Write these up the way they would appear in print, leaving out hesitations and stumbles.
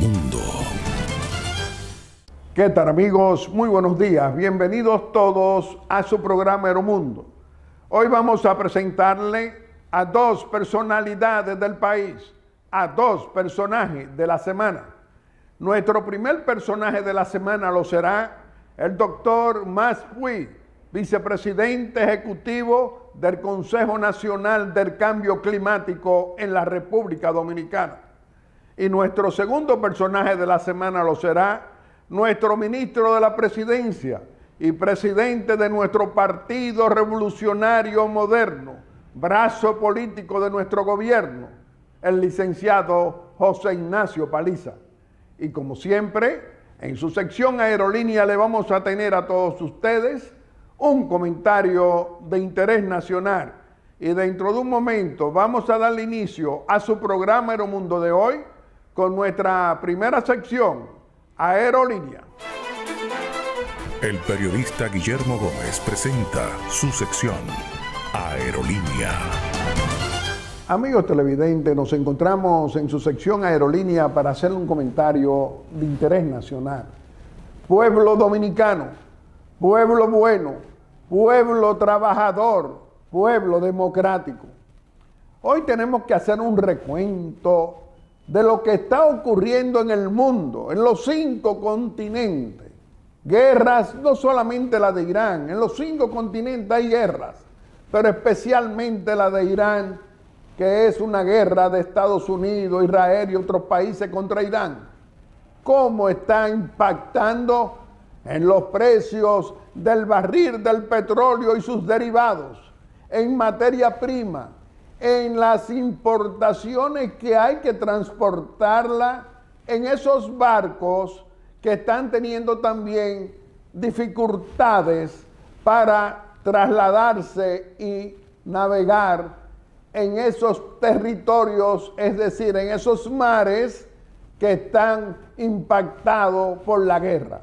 Aeromundo. ¿Qué tal, amigos? Muy buenos días. Bienvenidos todos a su programa Aeromundo. Hoy vamos a presentarle a dos personalidades del país, a dos personajes de la semana. Nuestro primer personaje de la semana lo será el doctor Mas Puig, vicepresidente ejecutivo del Consejo Nacional del Cambio Climático en la República Dominicana. Y nuestro segundo personaje de la semana lo será nuestro ministro de la Presidencia y presidente de nuestro Partido Revolucionario Moderno, brazo político de nuestro gobierno, el licenciado José Ignacio Paliza. Y como siempre, en su sección Aerolínea le vamos a tener a todos ustedes un comentario de interés nacional. Y dentro de un momento vamos a darle inicio a su programa Aeromundo de hoy con nuestra primera sección, Aerolínea. El periodista Guillermo Gómez presenta su sección, Aerolínea. Amigos televidentes, nos encontramos en su sección Aerolínea para hacer un comentario de interés nacional. Pueblo dominicano, pueblo bueno, pueblo trabajador, pueblo democrático. Hoy tenemos que hacer un recuento de lo que está ocurriendo en el mundo, en los 5 continentes. Guerras, no solamente la de Irán, en los 5 continentes hay guerras, pero especialmente la de Irán, que es una guerra de Estados Unidos, Israel y otros países contra Irán. ¿Cómo está impactando en los precios del barril del petróleo y sus derivados, en materia prima, en las importaciones que hay que transportarla en esos barcos que están teniendo también dificultades para trasladarse y navegar en esos territorios, es decir, en esos mares que están impactados por la guerra?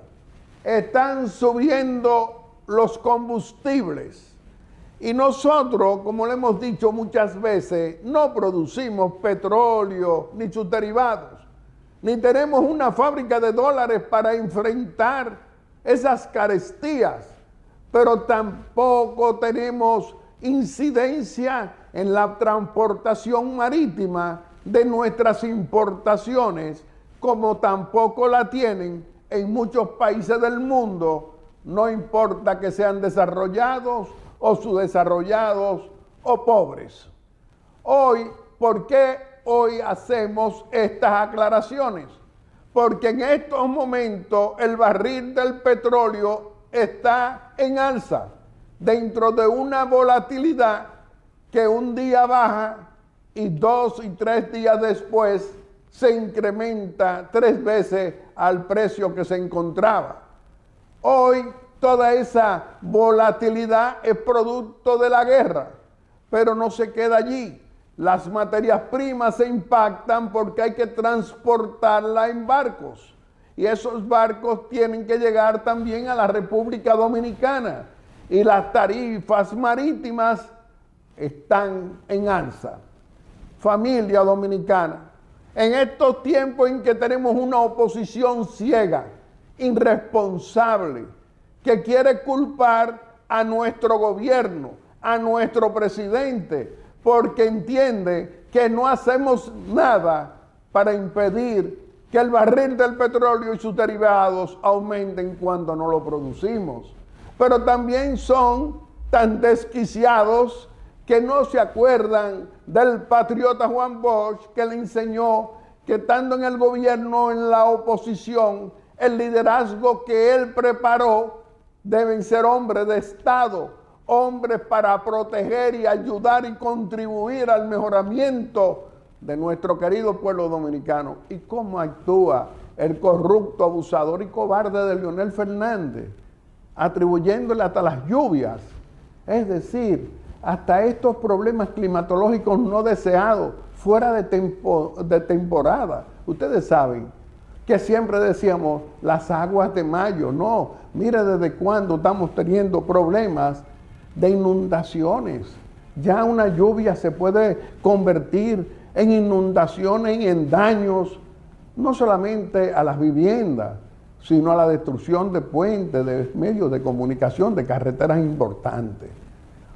Están subiendo los combustibles. Y nosotros, como le hemos dicho muchas veces, no producimos petróleo ni sus derivados, ni tenemos una fábrica de dólares para enfrentar esas carestías, pero tampoco tenemos incidencia en la transportación marítima de nuestras importaciones, como tampoco la tienen en muchos países del mundo, no importa que sean desarrollados o subdesarrollados o pobres. Hoy, ¿por qué hoy hacemos estas aclaraciones? Porque en estos momentos el barril del petróleo está en alza, dentro de una volatilidad que un día baja y 2 y 3 días después se incrementa 3 veces al precio que se encontraba. Hoy toda esa volatilidad es producto de la guerra, pero no se queda allí. Las materias primas se impactan porque hay que transportarlas en barcos. Y esos barcos tienen que llegar también a la República Dominicana. Y las tarifas marítimas están en alza. Familia dominicana, en estos tiempos en que tenemos una oposición ciega, irresponsable, que quiere culpar a nuestro gobierno, a nuestro presidente, porque entiende que no hacemos nada para impedir que el barril del petróleo y sus derivados aumenten cuando no lo producimos. Pero también son tan desquiciados que no se acuerdan del patriota Juan Bosch, que le enseñó que estando en el gobierno, en la oposición, el liderazgo que él preparó deben ser hombres de Estado, hombres para proteger y ayudar y contribuir al mejoramiento de nuestro querido pueblo dominicano. ¿Y cómo actúa el corrupto, abusador y cobarde de Leonel Fernández? Atribuyéndole hasta las lluvias, es decir, hasta estos problemas climatológicos no deseados, fuera de temporada. Ustedes saben que siempre decíamos las aguas de mayo. No, mire desde cuándo estamos teniendo problemas de inundaciones. Ya una lluvia se puede convertir en inundaciones y en daños no solamente a las viviendas, sino a la destrucción de puentes, de medios de comunicación, de carreteras importantes.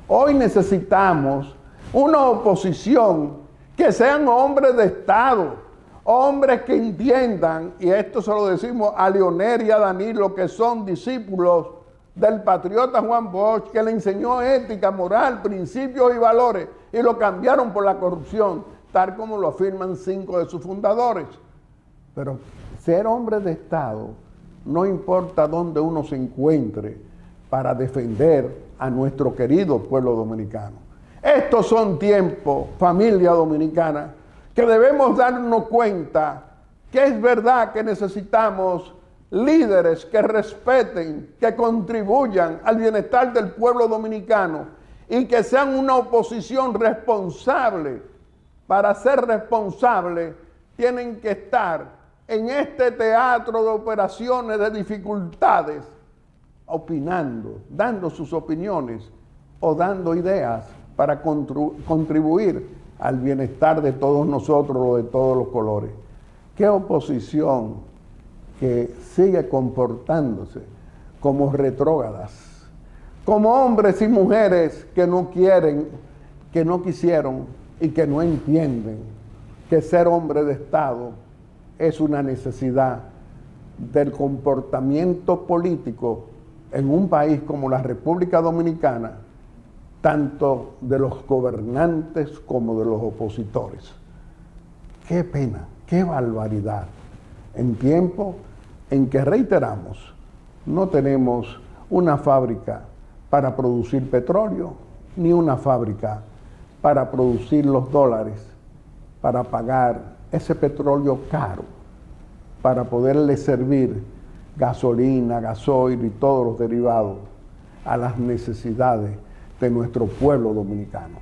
Hoy necesitamos una oposición que sean hombres de Estado, hombres que entiendan, y esto se lo decimos a Leonel y a Danilo, que son discípulos del patriota Juan Bosch, que le enseñó ética, moral, principios y valores, y lo cambiaron por la corrupción, tal como lo afirman 5 de sus fundadores. Pero ser hombre de Estado, no importa dónde uno se encuentre, para defender a nuestro querido pueblo dominicano. Estos son tiempos, familia dominicana, que debemos darnos cuenta que es verdad que necesitamos líderes que respeten, que contribuyan al bienestar del pueblo dominicano y que sean una oposición responsable. Para ser responsable tienen que estar en este teatro de operaciones de dificultades, opinando, dando sus opiniones o dando ideas para contribuir al bienestar de todos nosotros, de todos los colores. ¿Qué oposición que sigue comportándose como retrógradas, como hombres y mujeres que no quieren, que no quisieron y que no entienden que ser hombre de Estado es una necesidad del comportamiento político en un país como la República Dominicana, tanto de los gobernantes como de los opositores? Qué pena, qué barbaridad, en tiempo en que, reiteramos, no tenemos una fábrica para producir petróleo, ni una fábrica para producir los dólares, para pagar ese petróleo caro, para poderle servir gasolina, gasoil y todos los derivados a las necesidades de nuestro pueblo dominicano.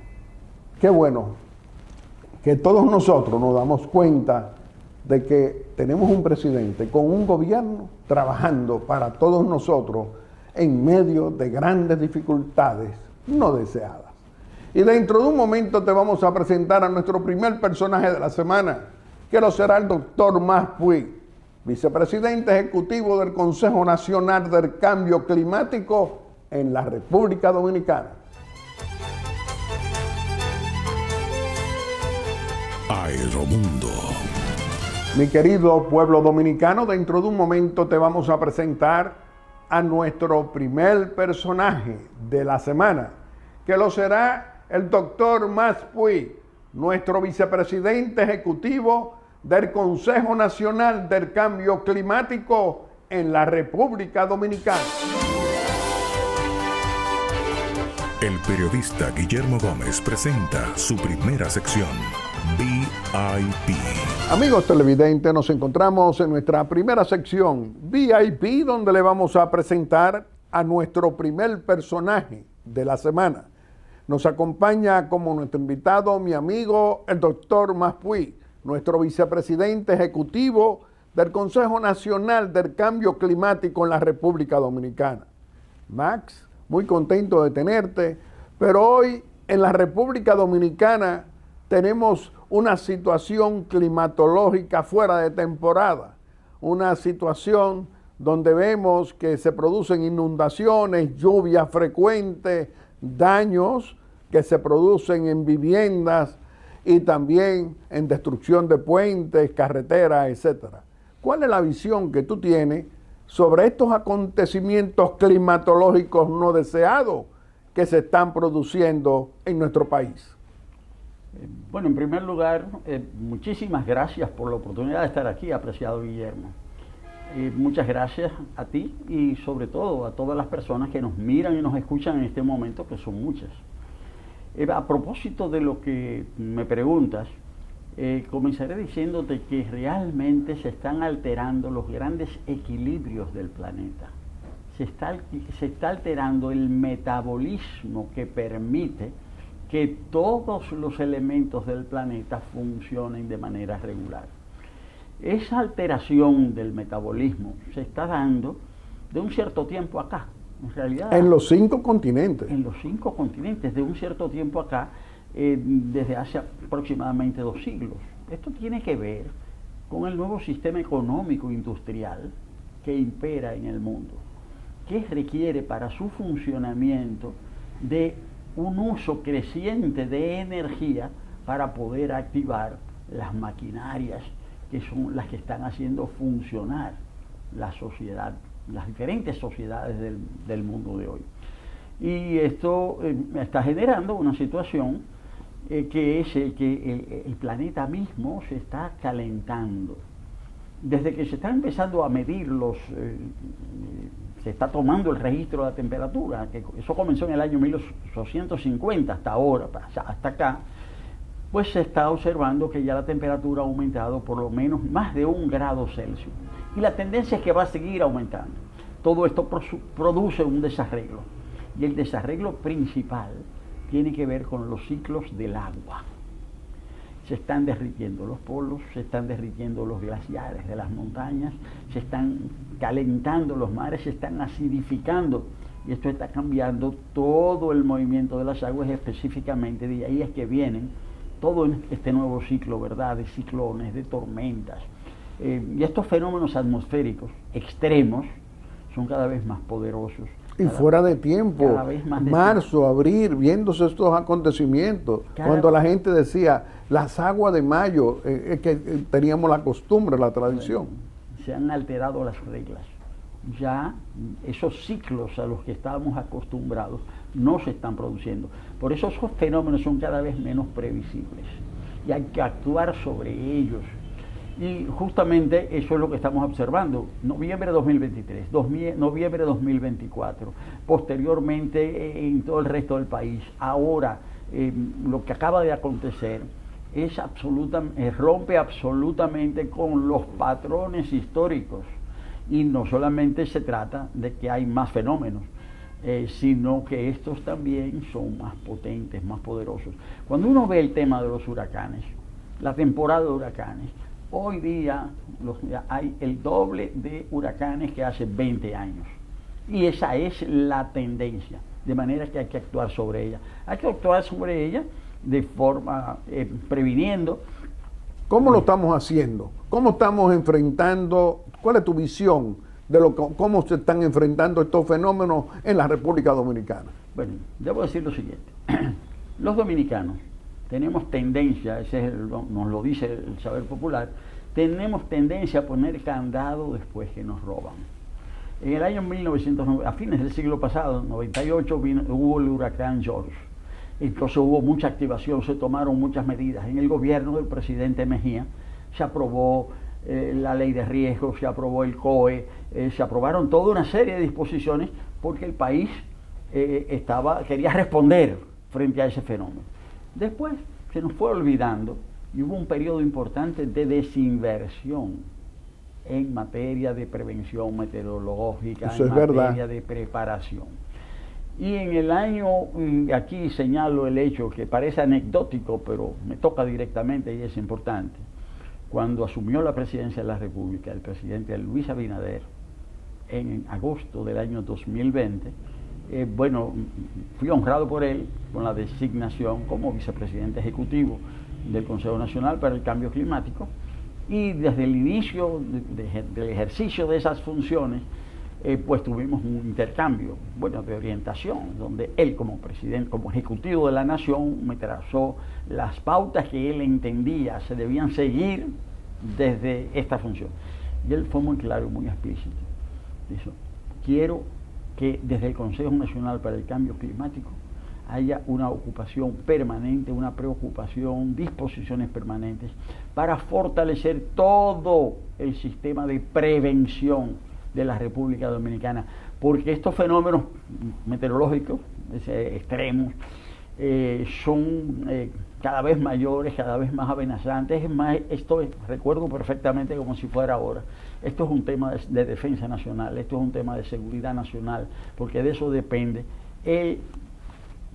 Qué bueno que todos nosotros nos damos cuenta de que tenemos un presidente con un gobierno trabajando para todos nosotros en medio de grandes dificultades no deseadas. Y dentro de un momento te vamos a presentar a nuestro primer personaje de la semana, que lo será el doctor Mas Puig, vicepresidente ejecutivo del Consejo Nacional del Cambio Climático en la República Dominicana. Aeromundo. Mi querido pueblo dominicano, dentro de un momento te vamos a presentar a nuestro primer personaje de la semana, que lo será el doctor Mas Puig, nuestro vicepresidente ejecutivo del Consejo Nacional del Cambio Climático en la República Dominicana. El periodista Guillermo Gómez presenta su primera sección, VIP. Amigos televidentes, nos encontramos en nuestra primera sección, VIP, donde le vamos a presentar a nuestro primer personaje de la semana. Nos acompaña como nuestro invitado mi amigo, el doctor Mas Puig, nuestro vicepresidente ejecutivo del Consejo Nacional del Cambio Climático en la República Dominicana. Max, muy contento de tenerte, pero hoy en la República Dominicana tenemos una situación climatológica fuera de temporada, una situación donde vemos que se producen inundaciones, lluvias frecuentes, daños que se producen en viviendas y también en destrucción de puentes, carreteras, etc. ¿Cuál es la visión que tú tienes sobre estos acontecimientos climatológicos no deseados que se están produciendo en nuestro país? Bueno, en primer lugar, muchísimas gracias por la oportunidad de estar aquí, apreciado Guillermo. Muchas gracias a ti y sobre todo a todas las personas que nos miran y nos escuchan en este momento, que son muchas. A propósito de lo que me preguntas, comenzaré diciéndote que realmente se están alterando los grandes equilibrios del planeta. Se está alterando el metabolismo que permite que todos los elementos del planeta funcionen de manera regular. Esa alteración del metabolismo se está dando de un cierto tiempo acá. En realidad, en los 5 continentes. En los 5 continentes, de un cierto tiempo acá, desde hace aproximadamente 2 siglos. Esto tiene que ver con el nuevo sistema económico industrial que impera en el mundo, que requiere para su funcionamiento de un uso creciente de energía para poder activar las maquinarias que son las que están haciendo funcionar la sociedad, las diferentes sociedades del mundo de hoy. Y esto está generando una situación que es que el planeta mismo se está calentando. Desde que se está empezando a medir se está tomando el registro de la temperatura, que eso comenzó en el año 1850 hasta ahora, hasta acá, pues se está observando que ya la temperatura ha aumentado por lo menos más de 1 grado Celsius. Y la tendencia es que va a seguir aumentando. Todo esto produce un desarreglo. Y el desarreglo principal tiene que ver con los ciclos del agua. Se están derritiendo los polos, se están derritiendo los glaciares de las montañas, se están calentando los mares, se están acidificando. Y esto está cambiando todo el movimiento de las aguas, específicamente de ahí es que vienen todo este nuevo ciclo, ¿verdad?, de ciclones, de tormentas. Y estos fenómenos atmosféricos extremos son cada vez más poderosos. Y fuera de tiempo, marzo, abril, viéndose estos acontecimientos, cuando la gente decía, las aguas de mayo, es que teníamos la costumbre, la tradición. Se han alterado las reglas. Ya esos ciclos a los que estábamos acostumbrados no se están produciendo. Por eso esos fenómenos son cada vez menos previsibles y hay que actuar sobre ellos. Y justamente eso es lo que estamos observando. Noviembre de 2023, noviembre de 2024, posteriormente en todo el resto del país. Ahora, lo que acaba de acontecer es rompe absolutamente con los patrones históricos. Y no solamente se trata de que hay más fenómenos, sino que estos también son más potentes, más poderosos. Cuando uno ve el tema de los huracanes, la temporada de huracanes, hoy día hay el doble de huracanes que hace 20 años. Y esa es la tendencia, de manera que hay que actuar sobre ella. Hay que actuar sobre ella de forma previniendo. ¿Cómo lo estamos haciendo? ¿Cómo estamos enfrentando? ¿Cuál es tu visión de cómo se están enfrentando estos fenómenos en la República Dominicana? Bueno, debo decir lo siguiente. Los dominicanos tenemos tendencia, nos lo dice el saber popular, tenemos tendencia a poner candado después que nos roban. En el año 1990, a fines del siglo pasado, 98, hubo el huracán George. Entonces hubo mucha activación, se tomaron muchas medidas. En el gobierno del presidente Mejía se aprobó la ley de riesgo, se aprobó el COE, se aprobaron toda una serie de disposiciones porque el país quería responder frente a ese fenómeno. Después se nos fue olvidando y hubo un periodo importante de desinversión en materia de prevención meteorológica, en materia de preparación. Y en el año, aquí señalo el hecho que parece anecdótico, pero me toca directamente y es importante. Cuando asumió la presidencia de la República, el presidente Luis Abinader, en agosto del año 2020, fui honrado por él con la designación como vicepresidente ejecutivo del Consejo Nacional para el Cambio Climático, y desde el inicio del ejercicio de esas funciones, pues tuvimos un intercambio, de orientación, donde él como presidente, como ejecutivo de la nación, me trazó las pautas que él entendía se debían seguir desde esta función. Y él fue muy claro y muy explícito. Dijo, quiero que desde el Consejo Nacional para el Cambio Climático haya una ocupación permanente, una preocupación, disposiciones permanentes para fortalecer todo el sistema de prevención de la República Dominicana, porque estos fenómenos meteorológicos extremos son cada vez mayores, cada vez más amenazantes. Es más, recuerdo perfectamente como si fuera ahora. Esto es un tema de defensa nacional, esto es un tema de seguridad nacional, porque de eso depende el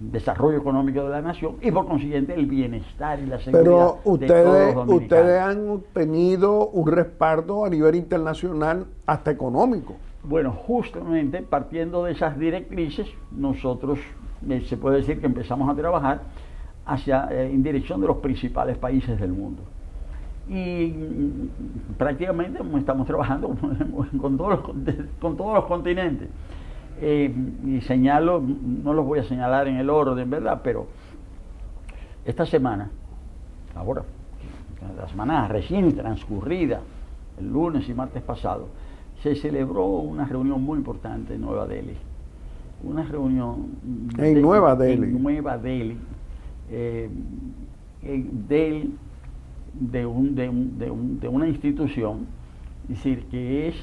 desarrollo económico de la nación y por consiguiente el bienestar y la seguridad de todos los dominicanos. Ustedes han tenido un respaldo a nivel internacional hasta económico. Bueno, justamente partiendo de esas directrices, nosotros se puede decir que empezamos a trabajar en dirección de los principales países del mundo. y prácticamente estamos trabajando con todos los continentes. Y señalo, no los voy a señalar en el orden, ¿verdad? Pero esta semana, ahora, la semana recién transcurrida, el lunes y martes pasado, se celebró una reunión muy importante en Nueva Delhi. Una reunión en Nueva Delhi. En Nueva Delhi, de una institución, es decir, que es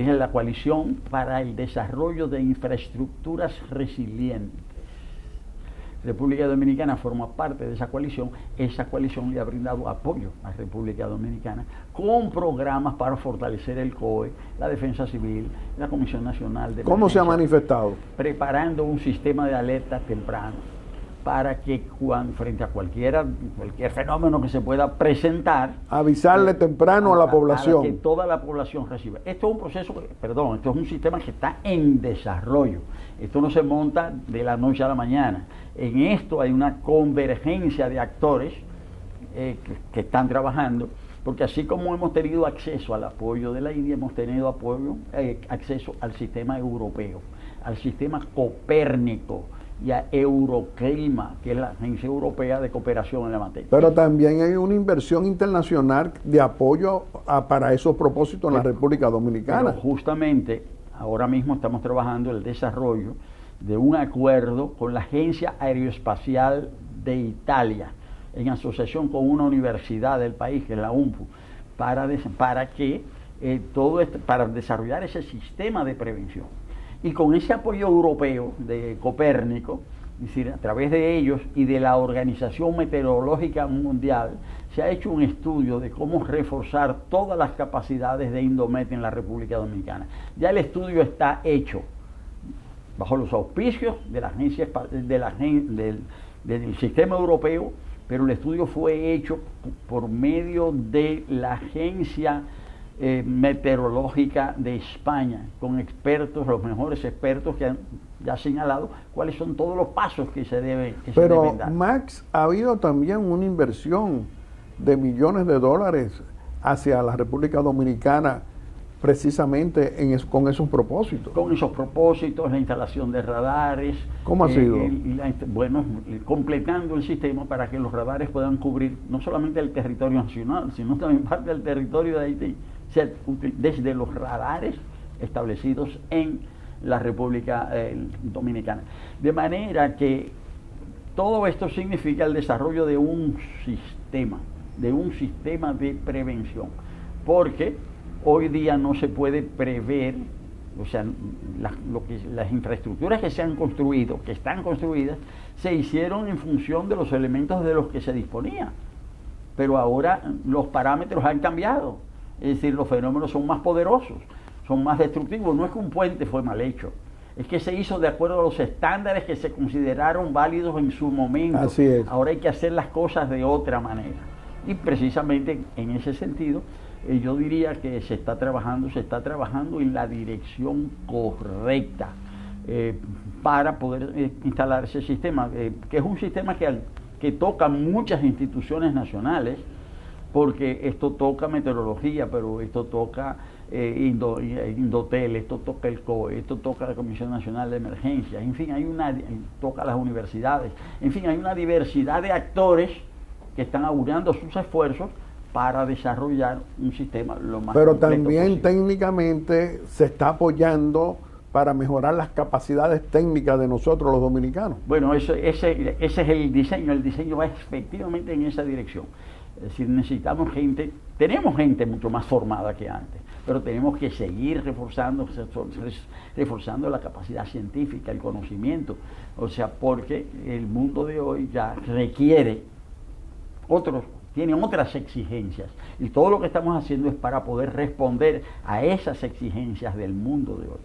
la Coalición para el Desarrollo de Infraestructuras Resilientes. República Dominicana forma parte de esa coalición. Esa coalición le ha brindado apoyo a República Dominicana con programas para fortalecer el COE, la Defensa Civil, la Comisión Nacional de ¿Cómo se ha Emergencia, manifestado? preparando un sistema de alerta temprano para que frente a cualquier fenómeno que se pueda presentar, avisarle temprano a la población. Para que toda la población reciba. Esto es un proceso, esto es un sistema que está en desarrollo. Esto no se monta de la noche a la mañana. En esto hay una convergencia de actores que están trabajando, porque así como hemos tenido acceso al apoyo de la India, hemos tenido acceso al sistema europeo, al sistema Copérnico y a Euroclima, que es la Agencia Europea de Cooperación en la materia. Pero también hay una inversión internacional de apoyo para esos propósitos en la República Dominicana. Pero justamente ahora mismo estamos trabajando el desarrollo de un acuerdo con la Agencia Aeroespacial de Italia, en asociación con una universidad del país, que es la UNPU, para desarrollar ese sistema de prevención. Y con ese apoyo europeo de Copérnico, es decir, a través de ellos y de la Organización Meteorológica Mundial, se ha hecho un estudio de cómo reforzar todas las capacidades de Indomet en la República Dominicana. Ya el estudio está hecho bajo los auspicios de la agencia del sistema europeo, pero el estudio fue hecho por medio de la Agencia Meteorológica de España, con expertos, los mejores expertos que han ya señalado cuáles son todos los pasos que se deben dar. Pero Max, ha habido también una inversión de millones de dólares hacia la República Dominicana precisamente con esos propósitos. Con esos propósitos, la instalación de radares. ¿Cómo ha sido? Bueno, completando el sistema para que los radares puedan cubrir no solamente el territorio nacional, sino también parte del territorio de Haití, desde los radares establecidos en la República Dominicana. De manera que todo esto significa el desarrollo de un sistema de prevención, porque hoy día no se puede prever, o sea, las infraestructuras que se han construido, que están construidas, se hicieron en función de los elementos de los que se disponía, pero ahora los parámetros han cambiado. Es decir, los fenómenos son más poderosos, son más destructivos. No es que un puente fue mal hecho, es que se hizo de acuerdo a los estándares que se consideraron válidos en su momento. Así es. Ahora hay que hacer las cosas de otra manera. Y precisamente en ese sentido, yo diría que se está trabajando en la dirección correcta para poder instalar ese sistema, que es un sistema que toca muchas instituciones nacionales, porque esto toca meteorología, pero esto toca Indotel, esto toca el COE, esto toca la Comisión Nacional de Emergencias, en fin, toca las universidades, en fin, hay una diversidad de actores que están augurando sus esfuerzos para desarrollar un sistema lo más Pero completo también posible. Técnicamente se está apoyando para mejorar las capacidades técnicas de nosotros los dominicanos. Bueno, ese es el diseño va efectivamente en esa dirección. Es decir, tenemos gente mucho más formada que antes, pero tenemos que seguir reforzando la capacidad científica, el conocimiento, o sea, porque el mundo de hoy ya tiene otras exigencias, y todo lo que estamos haciendo es para poder responder a esas exigencias del mundo de hoy.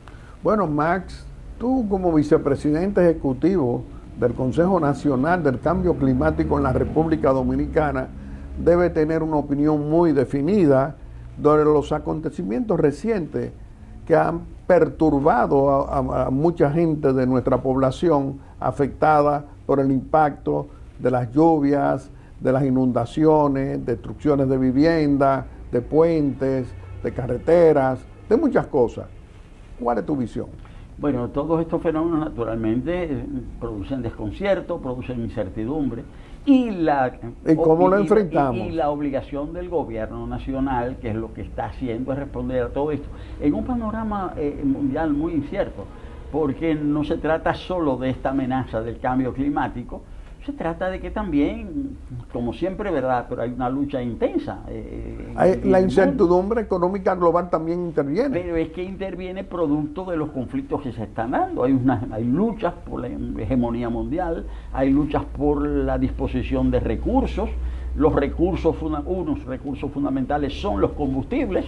Bueno, Max, tú como vicepresidente ejecutivo del Consejo Nacional del Cambio Climático en la República Dominicana, debe tener una opinión muy definida sobre los acontecimientos recientes que han perturbado a mucha gente de nuestra población afectada por el impacto de las lluvias, de las inundaciones, destrucciones de viviendas, de puentes, de carreteras, de muchas cosas. ¿Cuál es tu visión? Bueno, todos estos fenómenos naturalmente producen desconcierto, producen incertidumbre ¿Y cómo lo enfrentamos? Y la obligación del gobierno nacional, que es lo que está haciendo, es responder a todo esto en un panorama mundial muy incierto, porque no se trata solo de esta amenaza del cambio climático, se trata de que también, como siempre, ¿verdad? Pero hay una lucha intensa. La incertidumbre económica global también interviene. Pero es que interviene producto de los conflictos que se están dando. Hay luchas por la hegemonía mundial, hay luchas por la disposición de recursos. Unos recursos fundamentales son los combustibles.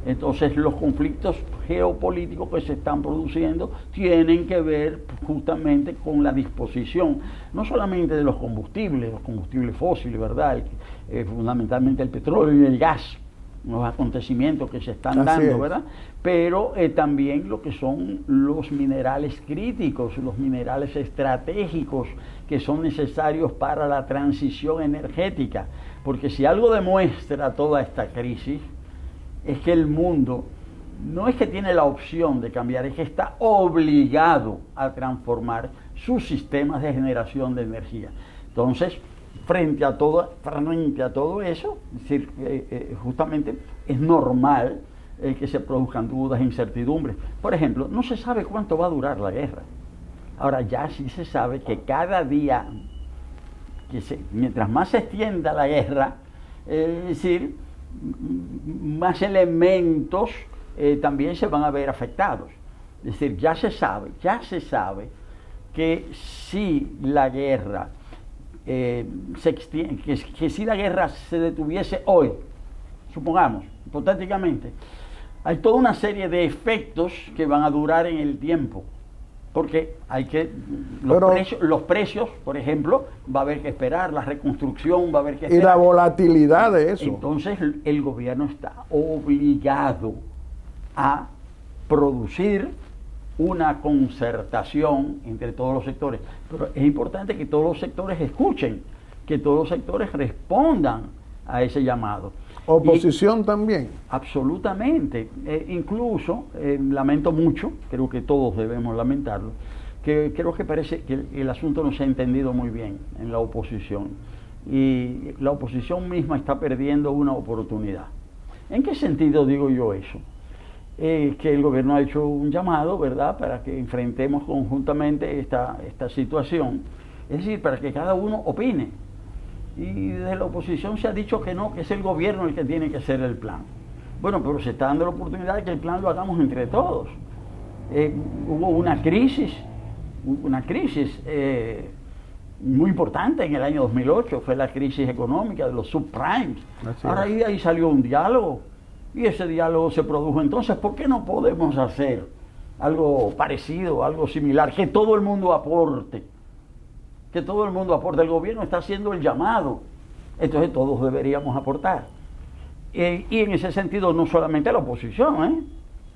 Entonces los conflictos geopolíticos que se están produciendo tienen que ver justamente con la disposición, no solamente de los combustibles fósiles, ¿verdad? Fundamentalmente el petróleo y el gas, los acontecimientos que se están dando, ¿verdad? Pero también lo que son los minerales críticos, los minerales estratégicos que son necesarios para la transición energética, porque si algo demuestra toda esta crisis, es que el mundo no es que tiene la opción de cambiar, es que está obligado a transformar sus sistemas de generación de energía. Entonces, frente a todo eso, es decir, justamente es normal que se produzcan dudas e incertidumbres. Por ejemplo, no se sabe cuánto va a durar la guerra. Ahora ya sí se sabe que cada día, mientras más se extienda la guerra, es decir, más elementos también se van a ver afectados. Es decir, ya se sabe que si la guerra se extiende, que si la guerra se detuviese hoy, supongamos, hipotéticamente, hay toda una serie de efectos que van a durar en el tiempo. Porque los precios, por ejemplo, va a haber que esperar, la reconstrucción va a haber que esperar. Y la volatilidad de eso. Entonces el gobierno está obligado a producir una concertación entre todos los sectores. Pero es importante que todos los sectores escuchen, que todos los sectores respondan a ese llamado. ¿Oposición también? Absolutamente. Incluso, lamento mucho, creo que todos debemos lamentarlo, que creo que parece que el asunto no se ha entendido muy bien en la oposición. Y la oposición misma está perdiendo una oportunidad. ¿En qué sentido digo yo eso? Que el gobierno ha hecho un llamado, ¿verdad?, para que enfrentemos conjuntamente esta situación. Es decir, para que cada uno opine. Y desde la oposición se ha dicho que no, que es el gobierno el que tiene que hacer el plan. Bueno, pero se está dando la oportunidad de que el plan lo hagamos entre todos. Hubo una crisis muy importante en el año 2008, fue la crisis económica de los subprimes. Ahora ahí salió un diálogo y ese diálogo se produjo. Entonces, ¿por qué no podemos hacer algo parecido, algo similar, que todo el mundo aporte? Que todo el mundo aporte. El gobierno está haciendo el llamado, entonces todos deberíamos aportar. Y en ese sentido, no solamente la oposición,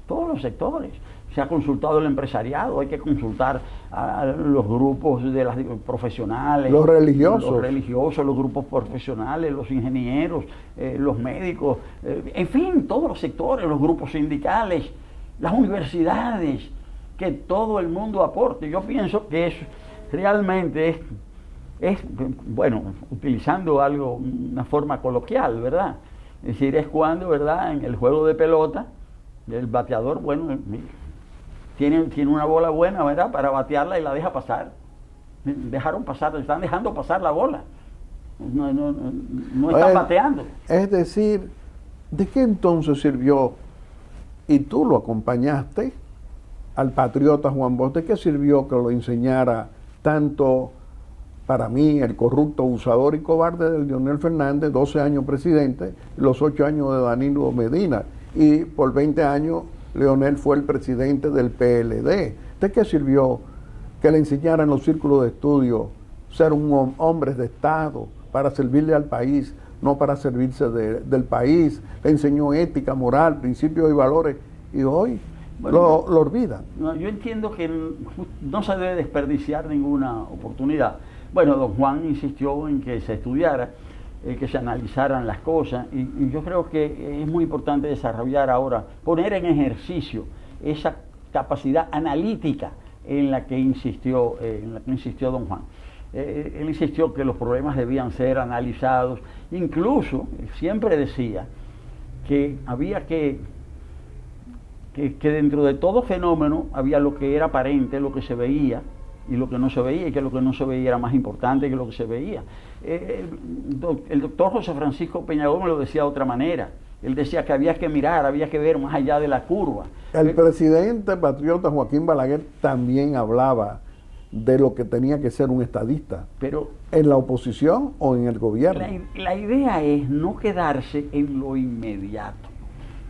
todos los sectores. Se ha consultado el empresariado, hay que consultar a los grupos de las profesionales, los religiosos, los grupos profesionales, los ingenieros, los médicos, en fin, todos los sectores, los grupos sindicales, las universidades, que todo el mundo aporte. Yo pienso que eso realmente es bueno, utilizando una forma coloquial, ¿verdad? Es decir, es cuando, ¿verdad?, en el juego de pelota, el bateador, bueno, tiene una bola buena, ¿verdad?, para batearla y la deja pasar. Están dejando pasar la bola. No están bateando. Es decir, ¿de qué entonces sirvió, y tú lo acompañaste, al patriota Juan Bosch, de qué sirvió que lo enseñara tanto para mí, el corrupto, abusador y cobarde de Leonel Fernández, 12 años presidente, los 8 años de Danilo Medina, y por 20 años Leonel fue el presidente del PLD? ¿De qué sirvió que le enseñara en los círculos de estudio ser un hombre de Estado para servirle al país, no para servirse del país? Le enseñó ética, moral, principios y valores, y hoy lo olvidan. No, yo entiendo que no se debe desperdiciar ninguna oportunidad. Bueno, don Juan insistió en que se estudiara, que se analizaran las cosas, y yo creo que es muy importante desarrollar ahora, poner en ejercicio esa capacidad analítica en la que insistió don Juan. Él insistió que los problemas debían ser analizados, incluso siempre decía que había que dentro de todo fenómeno había lo que era aparente, lo que se veía, y lo que no se veía, y que lo que no se veía era más importante que lo que se veía. El doctor José Francisco Peña Gómez lo decía de otra manera. Él decía que había que mirar, había que ver más allá de la curva. El presidente patriota Joaquín Balaguer también hablaba de lo que tenía que ser un estadista. Pero ¿en la oposición o en el gobierno? La idea es no quedarse en lo inmediato.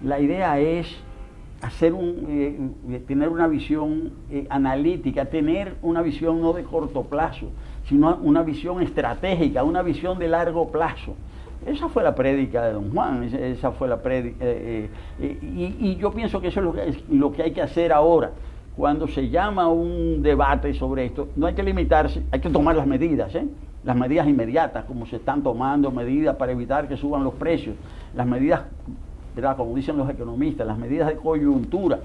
La idea es tener una visión analítica, tener una visión no de corto plazo, sino una visión estratégica, una visión de largo plazo. Esa fue la prédica de don Juan, esa fue la prédica, y yo pienso que eso es lo que hay que hacer ahora. Cuando se llama un debate sobre esto, no hay que limitarse, hay que tomar las medidas, las medidas inmediatas, como se están tomando medidas para evitar que suban los precios, las medidas, ¿verdad?, como dicen los economistas, las medidas de coyuntura,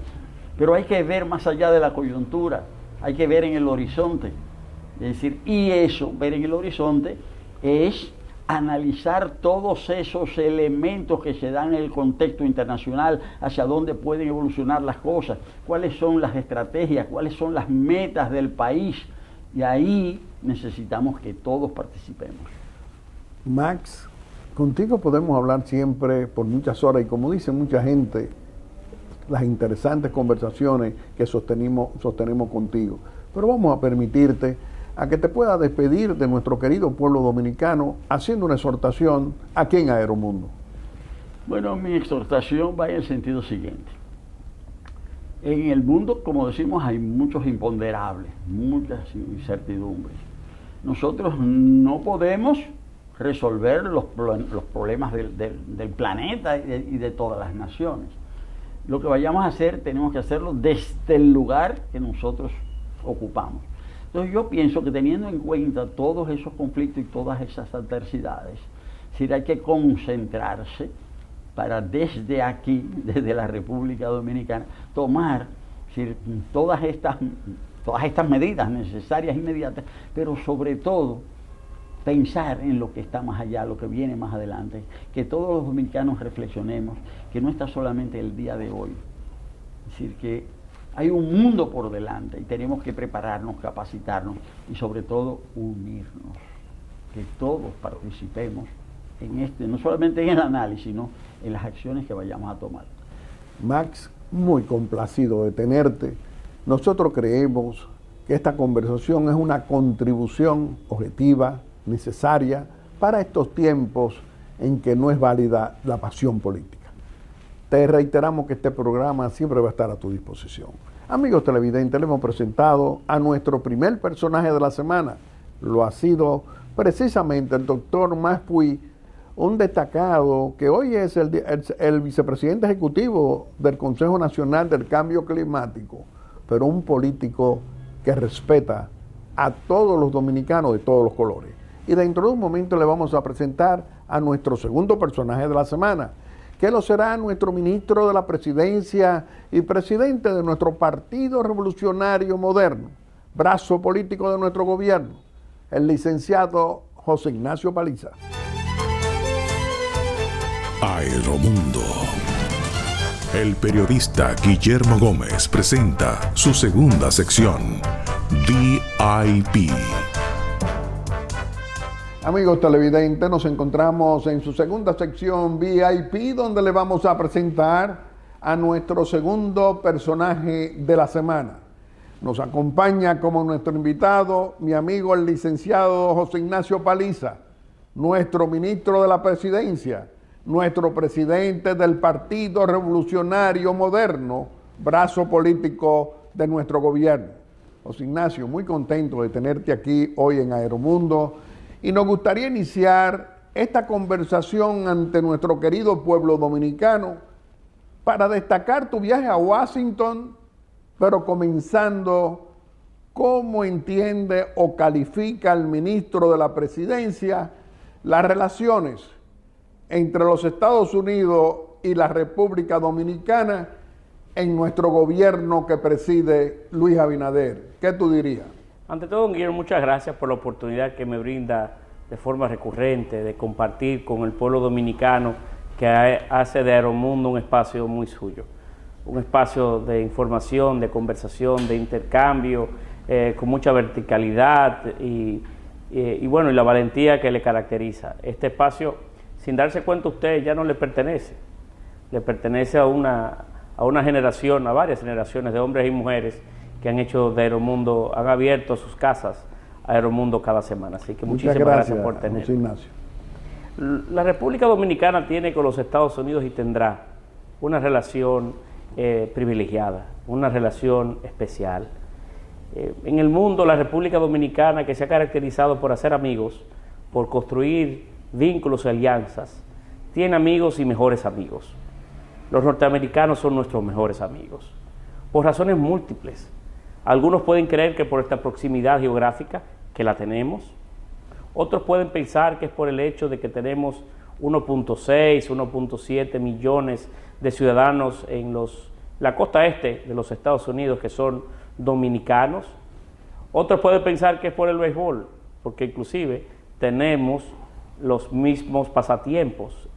pero hay que ver más allá de la coyuntura, hay que ver en el horizonte, es decir, y eso, ver en el horizonte, es analizar todos esos elementos que se dan en el contexto internacional, hacia dónde pueden evolucionar las cosas, cuáles son las estrategias, cuáles son las metas del país, y ahí necesitamos que todos participemos. Max, contigo podemos hablar siempre por muchas horas, y como dice mucha gente, las interesantes conversaciones que sostenemos contigo, pero vamos a permitirte a que te pueda despedir de nuestro querido pueblo dominicano haciendo una exhortación aquí en Aeromundo. Bueno, mi exhortación va en el sentido siguiente. En el mundo, como decimos, hay muchos imponderables, muchas incertidumbres. Nosotros no podemos resolver los problemas del planeta y de todas las naciones. Lo que vayamos a hacer, tenemos que hacerlo desde el lugar que nosotros ocupamos. Entonces yo pienso que teniendo en cuenta todos esos conflictos y todas esas adversidades, sí hay que concentrarse para desde aquí, desde la República Dominicana, tomar todas estas medidas necesarias e inmediatas, pero sobre todo pensar en lo que está más allá, lo que viene más adelante, que todos los dominicanos reflexionemos, que no está solamente el día de hoy, es decir, que hay un mundo por delante y tenemos que prepararnos, capacitarnos y sobre todo unirnos, que todos participemos en no solamente en el análisis, sino en las acciones que vayamos a tomar. Max, muy complacido de tenerte. Nosotros creemos que esta conversación es una contribución objetiva, necesaria para estos tiempos en que no es válida la pasión política. Te reiteramos que este programa siempre va a estar a tu disposición. Amigos televidentes, le hemos presentado a nuestro primer personaje de la semana. Lo ha sido precisamente el doctor Max Puig, un destacado que hoy es el vicepresidente ejecutivo del Consejo Nacional del Cambio Climático, pero un político que respeta a todos los dominicanos de todos los colores. Y dentro de un momento le vamos a presentar a nuestro segundo personaje de la semana, que lo será nuestro ministro de la Presidencia y presidente de nuestro Partido Revolucionario Moderno, brazo político de nuestro gobierno, el licenciado José Ignacio Paliza. Aeromundo. El periodista Guillermo Gómez presenta su segunda sección, VIP. Amigos televidentes, nos encontramos en su segunda sección VIP, donde le vamos a presentar a nuestro segundo personaje de la semana. Nos acompaña como nuestro invitado mi amigo el licenciado José Ignacio Paliza, nuestro ministro de la Presidencia, nuestro presidente del Partido Revolucionario Moderno, brazo político de nuestro gobierno. José Ignacio, muy contento de tenerte aquí hoy en Aeromundo. Y nos gustaría iniciar esta conversación ante nuestro querido pueblo dominicano para destacar tu viaje a Washington, pero comenzando, ¿cómo entiende o califica el ministro de la Presidencia las relaciones entre los Estados Unidos y la República Dominicana en nuestro gobierno que preside Luis Abinader. ¿Qué tú dirías? Ante todo, don Guillermo, muchas gracias por la oportunidad que me brinda de forma recurrente de compartir con el pueblo dominicano que hace de Aeromundo un espacio muy suyo, un espacio de información, de conversación, de intercambio, con mucha verticalidad y bueno, y la valentía que le caracteriza. Este espacio, sin darse cuenta usted, ya no le pertenece a una generación, a varias generaciones de hombres y mujeres que han hecho de Aeromundo, han abierto sus casas a Aeromundo cada semana. Así que muchísimas gracias por tener. José Ignacio. La República Dominicana tiene con los Estados Unidos y tendrá una relación privilegiada, una relación especial. En el mundo, la República Dominicana, que se ha caracterizado por hacer amigos, por construir vínculos y alianzas, tiene amigos y mejores amigos. Los norteamericanos son nuestros mejores amigos, por razones múltiples. Algunos pueden creer que por esta proximidad geográfica, que la tenemos. Otros pueden pensar que es por el hecho de que tenemos 1.6, 1.7 millones de ciudadanos en la costa este de los Estados Unidos que son dominicanos. Otros pueden pensar que es por el béisbol, porque inclusive tenemos los mismos pasatiempos.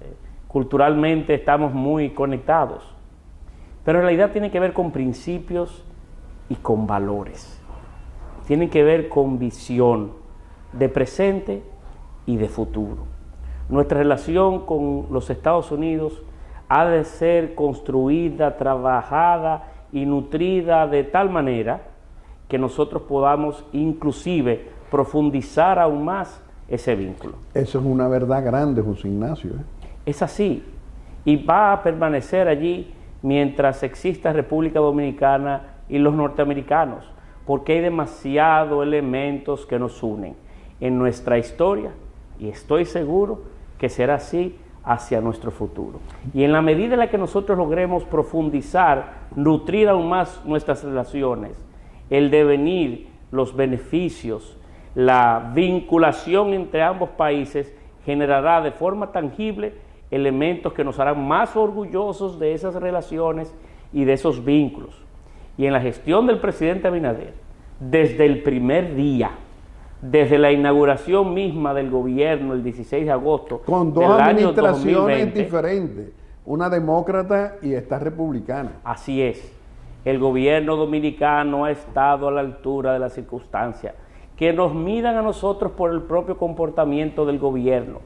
Culturalmente estamos muy conectados. Pero en realidad tiene que ver con principios y con valores. Tiene que ver con visión de presente y de futuro. Nuestra relación con los Estados Unidos ha de ser construida, trabajada y nutrida de tal manera que nosotros podamos inclusive profundizar aún más ese vínculo. Eso es una verdad grande, José Ignacio. Es así, y va a permanecer allí mientras exista República Dominicana y los norteamericanos, porque hay demasiados elementos que nos unen en nuestra historia, y estoy seguro que será así hacia nuestro futuro. Y en la medida en la que nosotros logremos profundizar, nutrir aún más nuestras relaciones, el devenir, los beneficios, la vinculación entre ambos países generará de forma tangible elementos que nos harán más orgullosos de esas relaciones y de esos vínculos. Y en la gestión del presidente Abinader, desde el primer día, desde la inauguración misma del gobierno el 16 de agosto con dos del año administraciones 2020, diferentes, una demócrata y esta republicana. así es, el gobierno dominicano ha estado a la altura de las circunstancias, que nos midan a nosotros por el propio comportamiento del gobierno.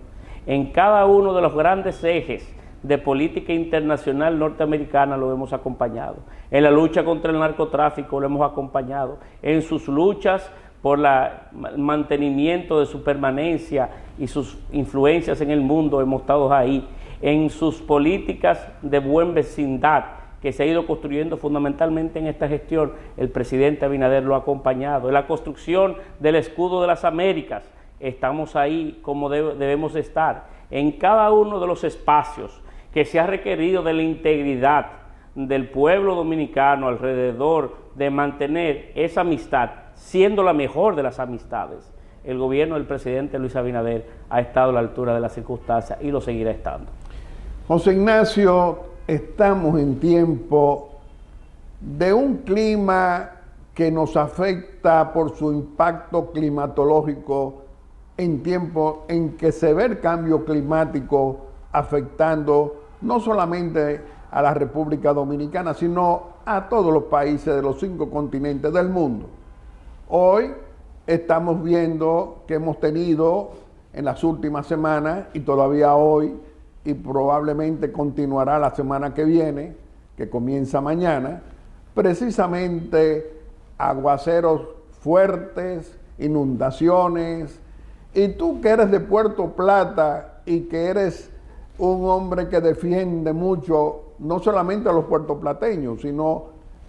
En cada uno de los grandes ejes de política internacional norteamericana lo hemos acompañado. En la lucha contra el narcotráfico lo hemos acompañado. En sus luchas por el mantenimiento de su permanencia y sus influencias en el mundo hemos estado ahí. En sus políticas de buen vecindad que se ha ido construyendo fundamentalmente en esta gestión, el presidente Abinader lo ha acompañado. En la construcción del escudo de las Américas, estamos ahí como debemos estar. En cada uno de los espacios que se ha requerido de la integridad del pueblo dominicano alrededor de mantener esa amistad, siendo la mejor de las amistades, el gobierno del presidente Luis Abinader ha estado a la altura de las circunstancias y lo seguirá estando. José Ignacio, estamos en tiempo de un clima que nos afecta por su impacto climatológico en tiempo en que se ve el cambio climático afectando no solamente a la República Dominicana, sino a todos los países de los 5 continentes del mundo. Hoy estamos viendo que hemos tenido en las últimas semanas y todavía hoy y probablemente continuará la semana que viene, que comienza mañana, precisamente aguaceros fuertes, inundaciones. Y tú que eres de Puerto Plata y que eres un hombre que defiende mucho, no solamente a los puertoplateños, sino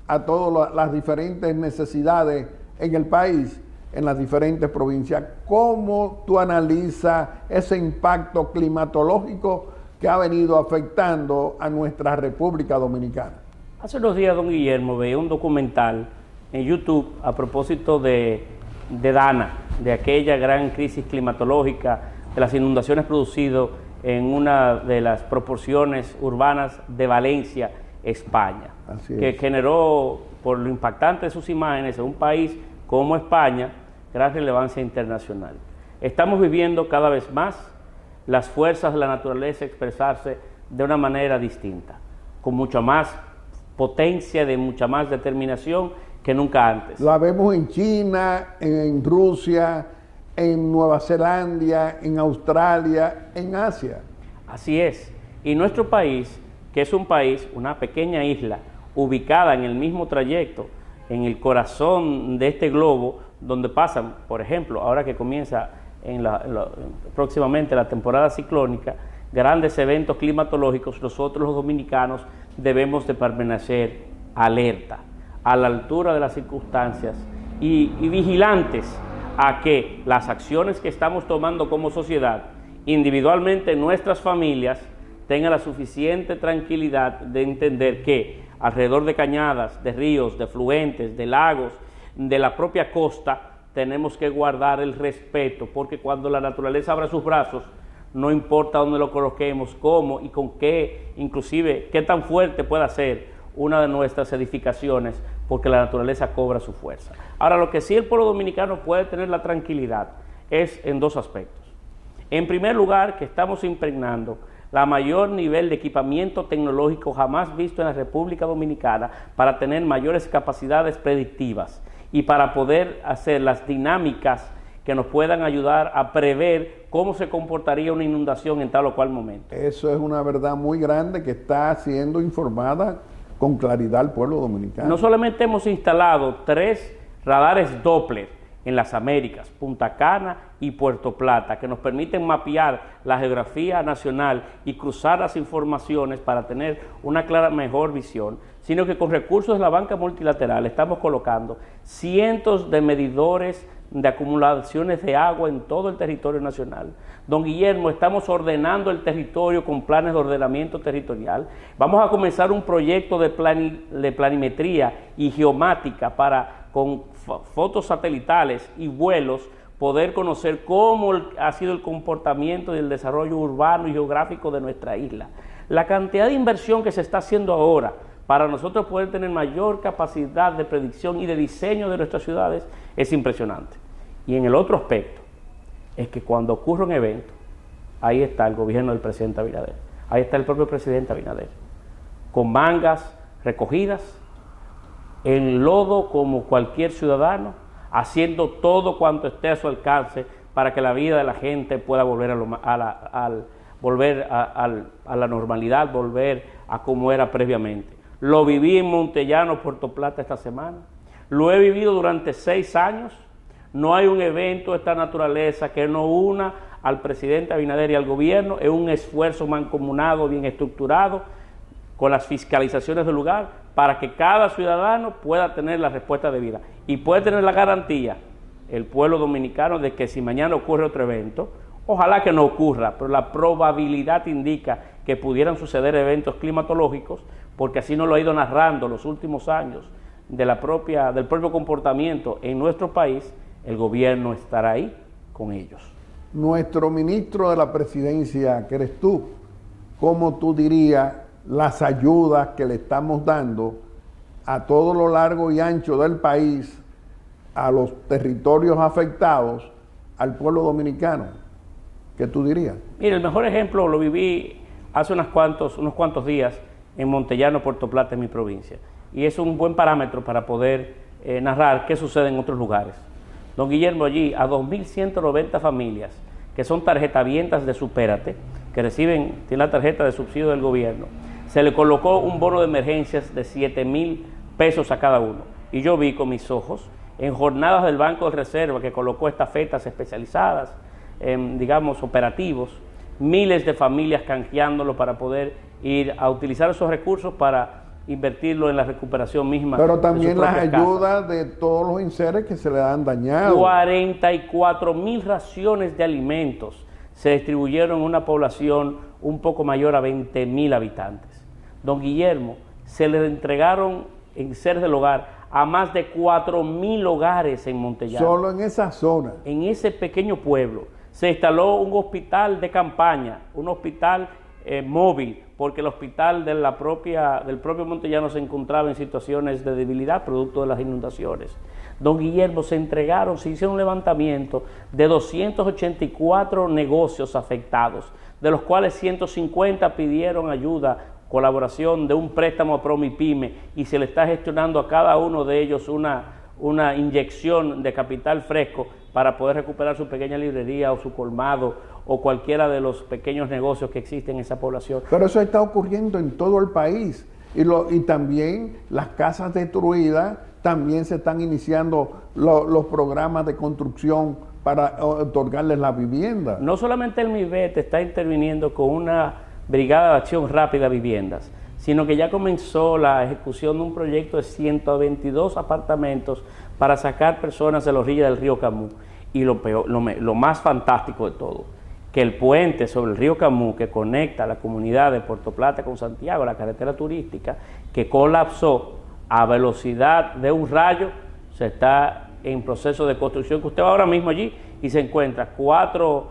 a todas las diferentes necesidades en el país, en las diferentes provincias, ¿cómo tú analizas ese impacto climatológico que ha venido afectando a nuestra República Dominicana? Hace unos días, don Guillermo, veía un documental en YouTube a propósito de Dana, de aquella gran crisis climatológica de las inundaciones producidas en una de las proporciones urbanas de Valencia, España, que generó, por lo impactante de sus imágenes, en un país como España, gran relevancia internacional. Estamos viviendo cada vez más las fuerzas de la naturaleza expresarse de una manera distinta, con mucha más potencia, de mucha más determinación que nunca antes. La vemos en China, en Rusia, en Nueva Zelanda, en Australia, en Asia. Así es. Y nuestro país, que es un país, una pequeña isla, ubicada en el mismo trayecto, en el corazón de este globo, donde pasan, por ejemplo, ahora que comienza próximamente la temporada ciclónica, grandes eventos climatológicos, nosotros los dominicanos debemos de permanecer alerta, a la altura de las circunstancias y vigilantes a que las acciones que estamos tomando como sociedad, individualmente en nuestras familias, tengan la suficiente tranquilidad de entender que alrededor de cañadas, de ríos, de fluentes, de lagos, de la propia costa, tenemos que guardar el respeto, porque cuando la naturaleza abra sus brazos, no importa dónde lo coloquemos, cómo y con qué, inclusive qué tan fuerte pueda ser una de nuestras edificaciones, porque la naturaleza cobra su fuerza. Ahora, lo que sí el pueblo dominicano puede tener la tranquilidad es en dos aspectos. En primer lugar, que estamos impregnando la mayor nivel de equipamiento tecnológico jamás visto en la República Dominicana para tener mayores capacidades predictivas y para poder hacer las dinámicas que nos puedan ayudar a prever cómo se comportaría una inundación en tal o cual momento. Eso es una verdad muy grande que está siendo informada con claridad al pueblo dominicano. No solamente hemos instalado 3 radares Doppler en las Américas, Punta Cana y Puerto Plata, que nos permiten mapear la geografía nacional y cruzar las informaciones para tener una clara mejor visión, sino que con recursos de la banca multilateral estamos colocando cientos de medidores de acumulaciones de agua en todo el territorio nacional. Don Guillermo, estamos ordenando el territorio con planes de ordenamiento territorial. Vamos a comenzar un proyecto de planimetría y geomática para, con fotos satelitales y vuelos, poder conocer cómo ha sido el comportamiento y el desarrollo urbano y geográfico de nuestra isla. La cantidad de inversión que se está haciendo ahora para nosotros poder tener mayor capacidad de predicción y de diseño de nuestras ciudades es impresionante. Y en el otro aspecto, es que cuando ocurre un evento, ahí está el gobierno del presidente Abinader, ahí está el propio presidente Abinader, con mangas recogidas, en lodo como cualquier ciudadano, haciendo todo cuanto esté a su alcance para que la vida de la gente pueda volver a la normalidad, volver a como era previamente. Lo viví en Montellano, Puerto Plata esta semana, lo he vivido durante 6 años. No hay un evento de esta naturaleza que no una al presidente Abinader y al gobierno. Es un esfuerzo mancomunado, bien estructurado, con las fiscalizaciones del lugar, para que cada ciudadano pueda tener la respuesta debida. Y puede tener la garantía, el pueblo dominicano, de que si mañana ocurre otro evento, ojalá que no ocurra, pero la probabilidad indica que pudieran suceder eventos climatológicos, porque así nos lo ha ido narrando los últimos años del propio comportamiento en nuestro país. El gobierno estará ahí con ellos. Nuestro ministro de la presidencia, que eres tú, ¿cómo tú dirías las ayudas que le estamos dando a todo lo largo y ancho del país, a los territorios afectados, al pueblo dominicano? ¿Qué tú dirías? Mira, el mejor ejemplo lo viví hace unos cuantos días en Montellano, Puerto Plata, en mi provincia. Y es un buen parámetro para poder narrar qué sucede en otros lugares. Don Guillermo, allí a 2.190 familias que son tarjetavientas de Supérate, que tienen la tarjeta de subsidio del gobierno, se le colocó un bono de emergencias de 7.000 pesos a cada uno. Y yo vi con mis ojos, en jornadas del Banco de Reserva, que colocó estafetas especializadas, digamos, operativos, miles de familias canjeándolo para poder ir a utilizar esos recursos para invertirlo en la recuperación misma. Pero también las ayudas de todos los enseres que se le han dañado. 44.000 raciones de alimentos se distribuyeron en una población un poco mayor a 20.000 habitantes. Don Guillermo, se le entregaron enseres del hogar a más de 4.000 hogares en Montellano. Solo en esa zona. En ese pequeño pueblo Se instaló un hospital de campaña, un hospital móvil, porque el hospital del propio Montellano se encontraba en situaciones de debilidad producto de las inundaciones. Don Guillermo, se hicieron un levantamiento de 284 negocios afectados, de los cuales 150 pidieron ayuda, colaboración de un préstamo a Promipyme, y se le está gestionando a cada uno de ellos una inyección de capital fresco para poder recuperar su pequeña librería o su colmado o cualquiera de los pequeños negocios que existen en esa población. Pero eso está ocurriendo en todo el país y también las casas destruidas, también se están iniciando los programas de construcción para otorgarles la vivienda. No solamente el MIBET está interviniendo con una brigada de acción rápida viviendas, sino que ya comenzó la ejecución de un proyecto de 122 apartamentos para sacar personas de la orilla del río Camus. Y lo más fantástico de todo, que el puente sobre el río Camus, que conecta a la comunidad de Puerto Plata con Santiago, la carretera turística, que colapsó a velocidad de un rayo, se está en proceso de construcción, que usted va ahora mismo allí y se encuentra 4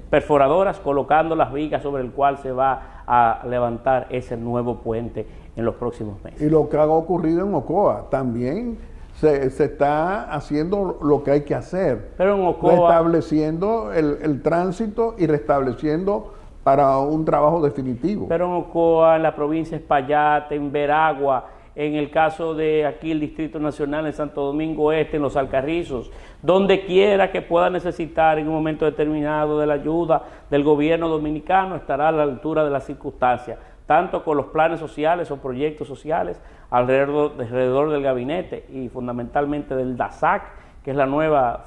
perforadoras colocando las vigas sobre el cual se va a levantar ese nuevo puente en los próximos meses. Y lo que ha ocurrido en Ocoa, también se está haciendo lo que hay que hacer. Pero en Ocoa, restableciendo el tránsito y restableciendo para un trabajo definitivo. Pero en Ocoa, en la provincia de Espaillat, en Veragua, en el caso de aquí el Distrito Nacional, en Santo Domingo Este, en Los Alcarrizos, donde quiera que pueda necesitar en un momento determinado de la ayuda del gobierno dominicano, estará a la altura de las circunstancias, tanto con los planes sociales o proyectos sociales alrededor del gabinete y fundamentalmente del DASAC, que es la nueva,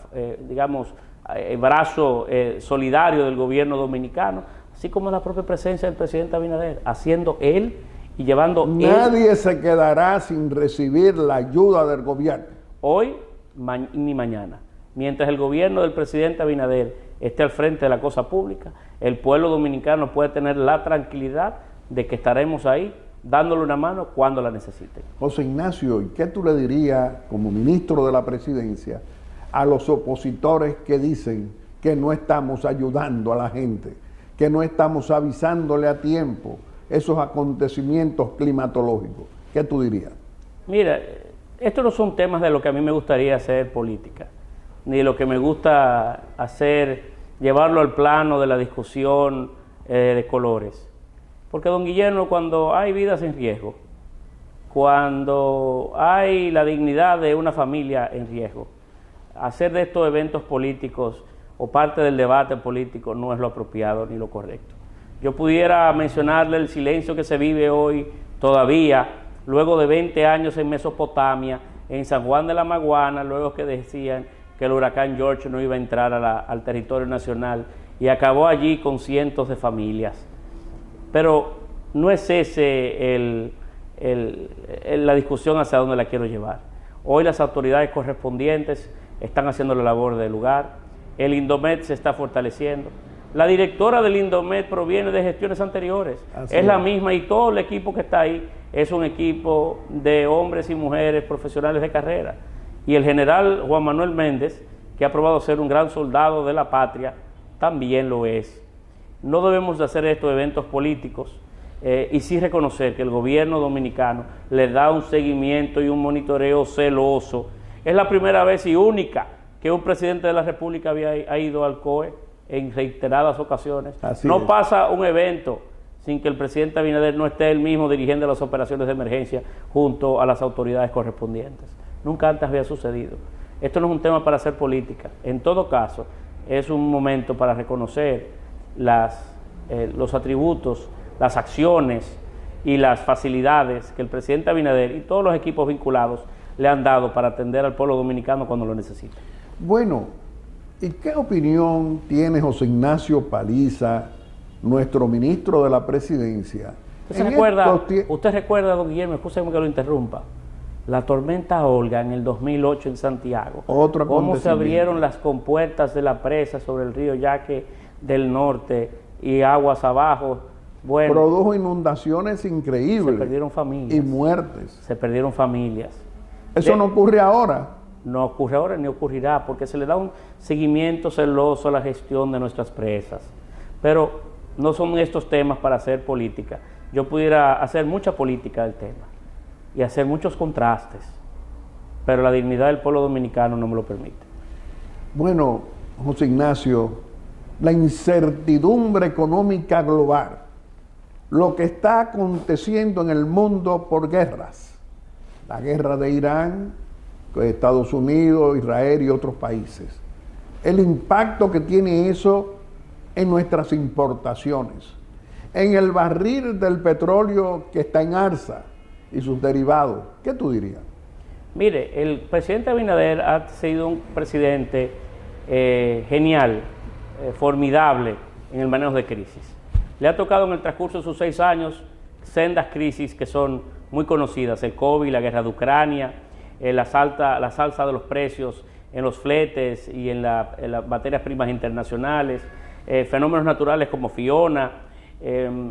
brazo solidario del gobierno dominicano, así como la propia presencia del presidente Abinader, haciendo él y llevando Nadie se quedará sin recibir la ayuda del gobierno. Hoy ni mañana. Mientras el gobierno del presidente Abinader esté al frente de la cosa pública, el pueblo dominicano puede tener la tranquilidad de que estaremos ahí dándole una mano cuando la necesiten. José Ignacio, ¿y qué tú le dirías como ministro de la presidencia a los opositores que dicen que no estamos ayudando a la gente, que no estamos avisándole a tiempo esos acontecimientos climatológicos? ¿Qué tú dirías? Mira, estos no son temas de lo que a mí me gustaría hacer política, ni de lo que me gusta hacer, llevarlo al plano de la discusión de colores. Porque, don Guillermo, cuando hay vidas en riesgo, cuando hay la dignidad de una familia en riesgo, hacer de estos eventos políticos o parte del debate político no es lo apropiado ni lo correcto. Yo pudiera mencionarle el silencio que se vive hoy todavía, luego de 20 años en Mesopotamia, en San Juan de la Maguana, luego que decían que el huracán George no iba a entrar al territorio nacional y acabó allí con cientos de familias. Pero no es ese la discusión hacia dónde la quiero llevar. Hoy las autoridades correspondientes están haciendo la labor del lugar, el Indomet se está fortaleciendo. La directora del Indomet proviene de gestiones anteriores, es la misma, y todo el equipo que está ahí es un equipo de hombres y mujeres profesionales de carrera. Y el general Juan Manuel Méndez, que ha probado ser un gran soldado de la patria, también lo es. No debemos de hacer estos eventos políticos y sí reconocer que el gobierno dominicano le da un seguimiento y un monitoreo celoso. Es la primera vez y única que un presidente de la República ha ido al COE en reiteradas ocasiones. No pasa un evento sin que el presidente Abinader no esté él mismo dirigiendo las operaciones de emergencia junto a las autoridades correspondientes. Nunca antes había sucedido. Esto no es un tema para hacer política. En todo caso, es un momento para reconocer los atributos, las acciones y las facilidades que el presidente Abinader y todos los equipos vinculados le han dado para atender al pueblo dominicano cuando lo necesita. Bueno, ¿y qué opinión tiene José Ignacio Paliza, nuestro ministro de la presidencia? ¿Usted recuerda, don Guillermo, escúcheme que lo interrumpa, la tormenta Olga en el 2008 en Santiago? Cómo se abrieron las compuertas de la presa sobre el río Yaque del norte y aguas abajo. Bueno, produjo inundaciones increíbles. Se perdieron familias. Y muertes. Se perdieron familias. ¿Eso no ocurre ahora? no ocurre ahora ni ocurrirá, porque se le da un seguimiento celoso a la gestión de nuestras presas. Pero no son estos temas para hacer política. Yo pudiera hacer mucha política del tema y hacer muchos contrastes, pero la dignidad del pueblo dominicano no me lo permite. Bueno, José Ignacio, la incertidumbre económica global, lo que está aconteciendo en el mundo por guerras, la guerra de Irán, Estados Unidos, Israel y otros países, el impacto que tiene eso en nuestras importaciones, en el barril del petróleo que está en alza y sus derivados, ¿qué tú dirías? Mire, el presidente Abinader ha sido un presidente genial, formidable en el manejo de crisis. Le ha tocado en el transcurso de sus 6 años sendas crisis que son muy conocidas: el COVID, la guerra de Ucrania, la alza de los precios en los fletes y en las materias primas internacionales, fenómenos naturales como Fiona,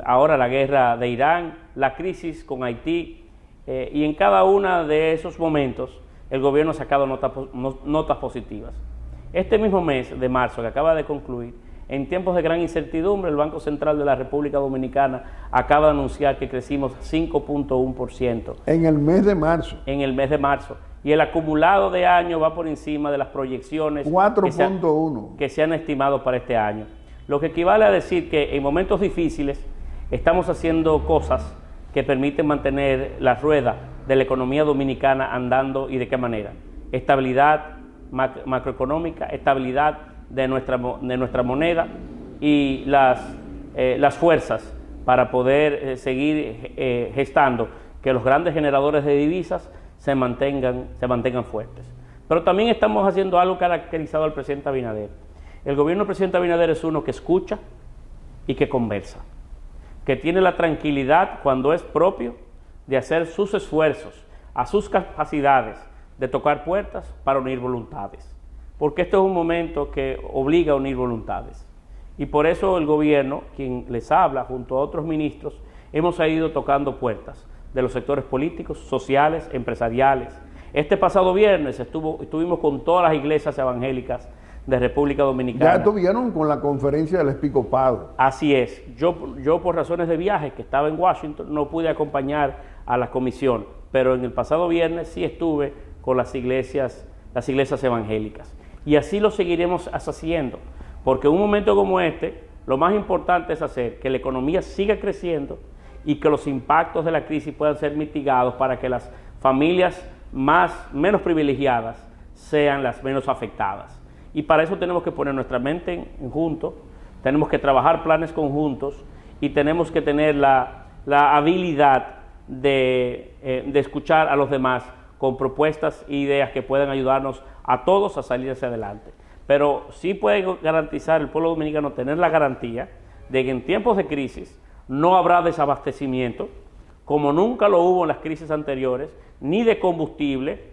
ahora la guerra de Irán, la crisis con Haití, y en cada uno de esos momentos el gobierno ha sacado notas positivas. Este mismo mes de marzo que acaba de concluir, en tiempos de gran incertidumbre, el Banco Central de la República Dominicana acaba de anunciar que crecimos 5.1%. En el mes de marzo. En el mes de marzo. Y el acumulado de año va por encima de las proyecciones 4.1 que se han estimado para este año. Lo que equivale a decir que en momentos difíciles estamos haciendo cosas que permiten mantener la rueda de la economía dominicana andando. ¿Y de qué manera? Estabilidad macroeconómica, estabilidad de nuestra moneda y las fuerzas para poder seguir gestando que los grandes generadores de divisas se mantengan fuertes. Pero también estamos haciendo algo caracterizado al presidente Abinader. El gobierno del presidente Abinader es uno que escucha y que conversa, que tiene la tranquilidad, cuando es propio, de hacer sus esfuerzos a sus capacidades de tocar puertas para unir voluntades, porque esto es un momento que obliga a unir voluntades. Y por eso el gobierno, quien les habla junto a otros ministros, hemos ido tocando puertas de los sectores políticos, sociales, empresariales. Este pasado viernes estuvimos con todas las iglesias evangélicas de República Dominicana. Ya estuvieron con la conferencia del episcopado. Así es. Yo por razones de viaje, que estaba en Washington, no pude acompañar a la comisión, pero en el pasado viernes sí estuve con las iglesias evangélicas. Y así lo seguiremos haciendo, porque en un momento como este, lo más importante es hacer que la economía siga creciendo y que los impactos de la crisis puedan ser mitigados para que las familias menos privilegiadas sean las menos afectadas. Y para eso tenemos que poner nuestra mente en junto, tenemos que trabajar planes conjuntos y tenemos que tener la habilidad de escuchar a los demás con propuestas e ideas que puedan ayudarnos a todos a salir hacia adelante. Pero sí puede garantizar el pueblo dominicano, tener la garantía de que en tiempos de crisis no habrá desabastecimiento, como nunca lo hubo en las crisis anteriores, ni de combustible,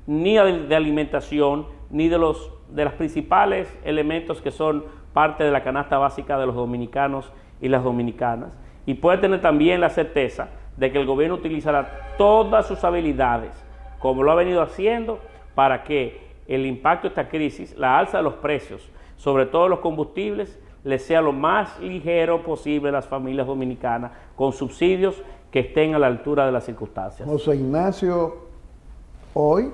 ni de alimentación, ni de los principales elementos que son parte de la canasta básica de los dominicanos y las dominicanas. Y puede tener también la certeza de que el gobierno utilizará todas sus habilidades, como lo ha venido haciendo, para que el impacto de esta crisis, la alza de los precios, sobre todo los combustibles, les sea lo más ligero posible a las familias dominicanas, con subsidios que estén a la altura de las circunstancias. José Ignacio, hoy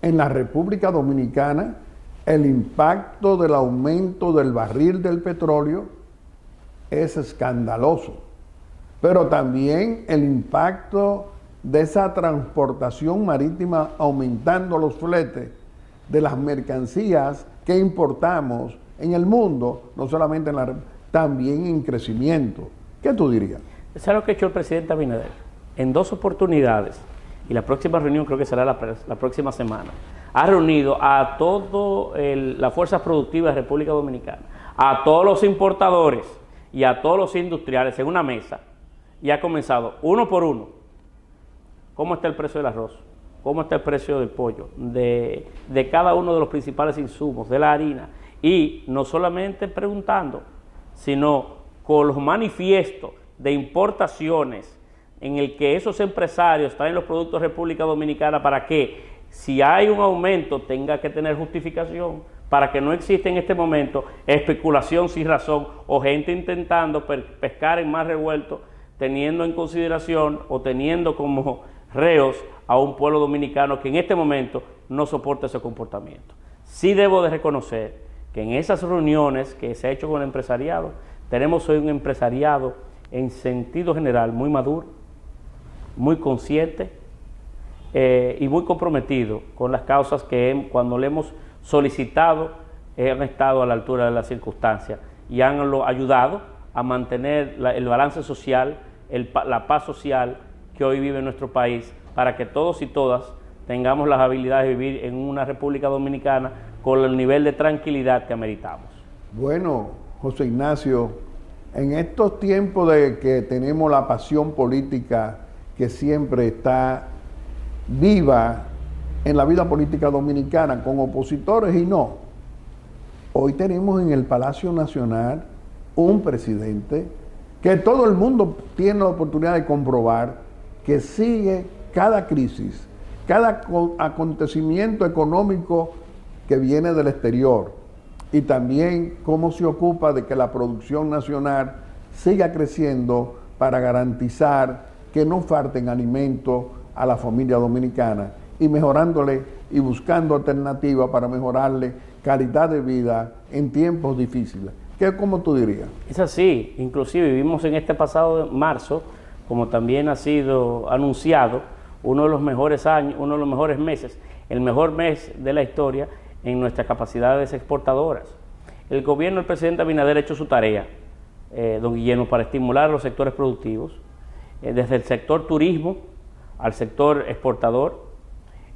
en la República Dominicana, el impacto del aumento del barril del petróleo es escandaloso, pero también el impacto de esa transportación marítima aumentando los fletes de las mercancías que importamos en el mundo, no solamente también en crecimiento. ¿Qué tú dirías? Es algo que ha hecho el presidente Abinader en 2 oportunidades, y la próxima reunión creo que será la próxima semana. Ha reunido a todas las fuerzas productivas de República Dominicana, a todos los importadores y a todos los industriales en una mesa, y ha comenzado uno por uno. ¿Cómo está el precio del arroz? ¿Cómo está el precio del pollo? De cada uno de los principales insumos, de la harina. Y no solamente preguntando, sino con los manifiestos de importaciones en el que esos empresarios traen los productos de República Dominicana para que si hay un aumento tenga que tener justificación, para que no exista en este momento especulación sin razón o gente intentando pescar en mar revuelto, teniendo en consideración o teniendo como reos a un pueblo dominicano que en este momento no soporta ese comportamiento. Sí debo de reconocer que en esas reuniones que se ha hecho con el empresariado, tenemos hoy un empresariado en sentido general muy maduro, muy consciente y muy comprometido con las causas que cuando le hemos solicitado han estado a la altura de las circunstancias y han ayudado a mantener el balance social, la paz social que hoy vive nuestro país, para que todos y todas tengamos las habilidades de vivir en una República Dominicana con el nivel de tranquilidad que ameritamos. Bueno, José Ignacio, en estos tiempos de que tenemos la pasión política que siempre está viva en la vida política dominicana, con opositores y no, hoy tenemos en el Palacio Nacional un presidente que todo el mundo tiene la oportunidad de comprobar que sigue cada crisis, cada acontecimiento económico que viene del exterior y también cómo se ocupa de que la producción nacional siga creciendo para garantizar que no falten alimentos a la familia dominicana y mejorándole y buscando alternativas para mejorarle calidad de vida en tiempos difíciles. ¿Cómo tú dirías? Es así, inclusive vivimos en este pasado marzo, como también ha sido anunciado, uno de los mejores años, uno de los mejores meses, el mejor mes de la historia en nuestras capacidades exportadoras. El gobierno del presidente Abinader ha hecho su tarea, don Guillermo, para estimular los sectores productivos, desde el sector turismo al sector exportador.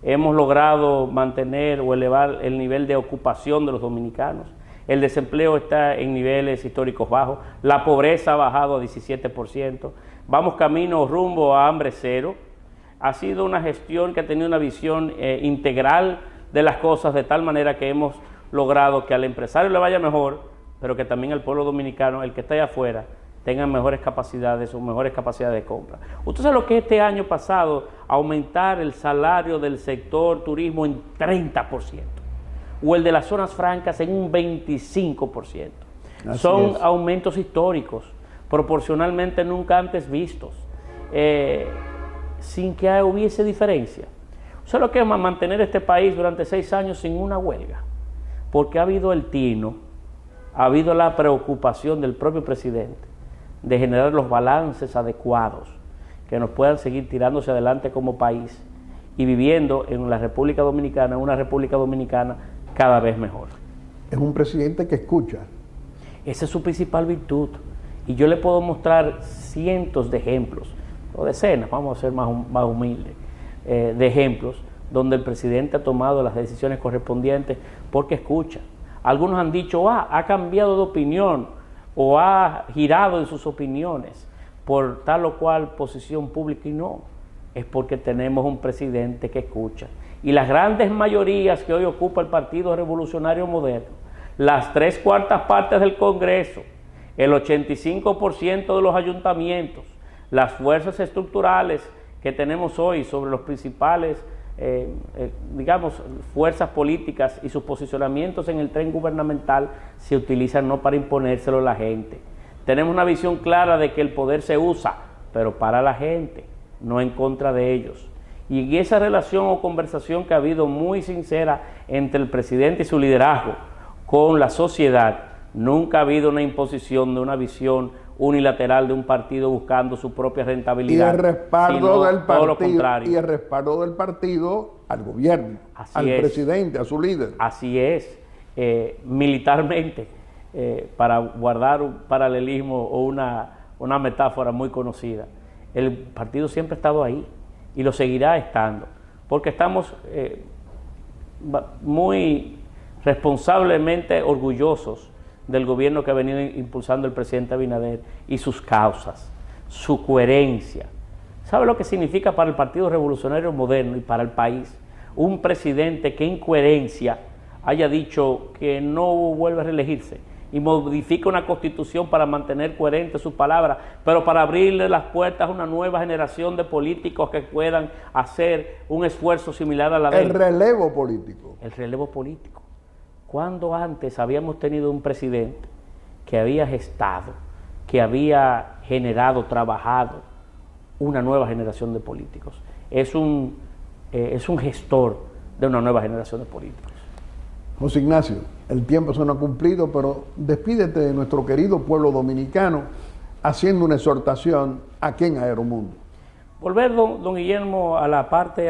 Hemos logrado mantener o elevar el nivel de ocupación de los dominicanos. El desempleo está en niveles históricos bajos, la pobreza ha bajado a 17%, vamos camino rumbo a hambre cero. Ha sido una gestión que ha tenido una visión integral de las cosas, de tal manera que hemos logrado que al empresario le vaya mejor, pero que también al pueblo dominicano, el que está allá afuera, tenga mejores capacidades o mejores capacidades de compra. Usted sabe lo que este año pasado aumentar el salario del sector turismo en 30%. O el de las zonas francas en un 25%. Son aumentos históricos, proporcionalmente nunca antes vistos, sin que hubiese diferencia. Eso es lo que es mantener este país durante 6 años sin una huelga, porque ha habido el tino, ha habido la preocupación del propio presidente de generar los balances adecuados que nos puedan seguir tirándose adelante como país y viviendo en la República Dominicana, una República Dominicana cada vez mejor. Es un presidente que escucha. Esa es su principal virtud. Y yo le puedo mostrar cientos de ejemplos, o decenas, vamos a ser más humildes, de ejemplos donde el presidente ha tomado las decisiones correspondientes porque escucha. Algunos han dicho, ha cambiado de opinión o ha girado en sus opiniones por tal o cual posición pública, y no, es porque tenemos un presidente que escucha. Y las grandes mayorías que hoy ocupa el Partido Revolucionario Moderno, las 3/4 partes del Congreso, el 85% de los ayuntamientos, las fuerzas estructurales que tenemos hoy sobre los principales, fuerzas políticas y sus posicionamientos en el tren gubernamental se utilizan no para imponérselo a la gente. Tenemos una visión clara de que el poder se usa, pero para la gente, no en contra de ellos. Y en esa relación o conversación que ha habido muy sincera entre el presidente y su liderazgo con la sociedad, nunca ha habido una imposición de una visión unilateral de un partido buscando su propia rentabilidad. Y el respaldo del todo lo partido, contrario. y el respaldo del partido al gobierno, al presidente, a su líder. Así es, militarmente, para guardar un paralelismo o una metáfora muy conocida. El partido siempre ha estado ahí y lo seguirá estando, porque estamos muy responsablemente orgullosos del gobierno que ha venido impulsando el presidente Abinader y sus causas, su coherencia. ¿Sabe lo que significa para el Partido Revolucionario Moderno y para el país un presidente que en coherencia haya dicho que no vuelve a reelegirse, y modifica una constitución para mantener coherente sus palabras, pero para abrirle las puertas a una nueva generación de políticos que puedan hacer un esfuerzo similar a la de él. El relevo político. El relevo político. ¿Cuándo antes habíamos tenido un presidente que había gestado, que había generado, trabajado una nueva generación de políticos? Es un gestor de una nueva generación de políticos. José Ignacio, el tiempo se nos ha cumplido, pero despídete de nuestro querido pueblo dominicano haciendo una exhortación aquí en Aeromundo. Volver, don Guillermo, a la parte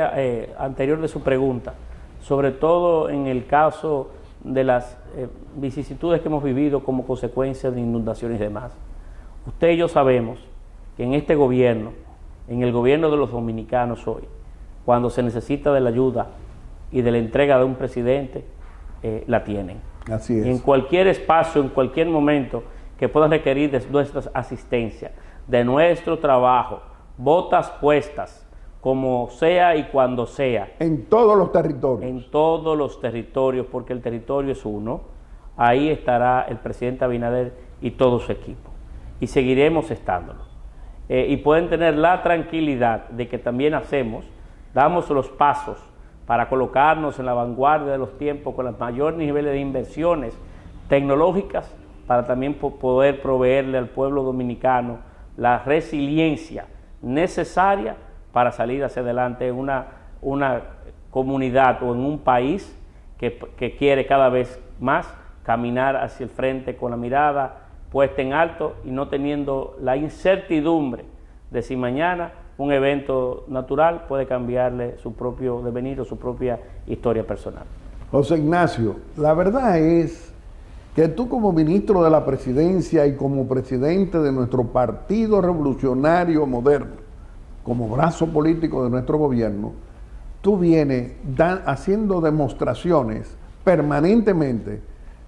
anterior de su pregunta, sobre todo en el caso de las vicisitudes que hemos vivido como consecuencia de inundaciones y demás. Usted y yo sabemos que en este gobierno, en el gobierno de los dominicanos hoy, cuando se necesita de la ayuda y de la entrega de un presidente, la tienen. Así es. Y en cualquier espacio, en cualquier momento que puedan requerir de nuestra asistencia, de nuestro trabajo, botas puestas, como sea y cuando sea. En todos los territorios. En todos los territorios, porque el territorio es uno. Ahí estará el presidente Abinader y todo su equipo. Y seguiremos estándolo. Y pueden tener la tranquilidad de que también damos los pasos para colocarnos en la vanguardia de los tiempos con los mayores niveles de inversiones tecnológicas para también poder proveerle al pueblo dominicano la resiliencia necesaria para salir hacia adelante en una comunidad o en un país que quiere cada vez más caminar hacia el frente con la mirada puesta en alto y no teniendo la incertidumbre de si mañana un evento natural puede cambiarle su propio devenir o su propia historia personal. José Ignacio, la verdad es que tú como ministro de la Presidencia y como presidente de nuestro Partido Revolucionario Moderno, como brazo político de nuestro gobierno, tú vienes haciendo demostraciones permanentemente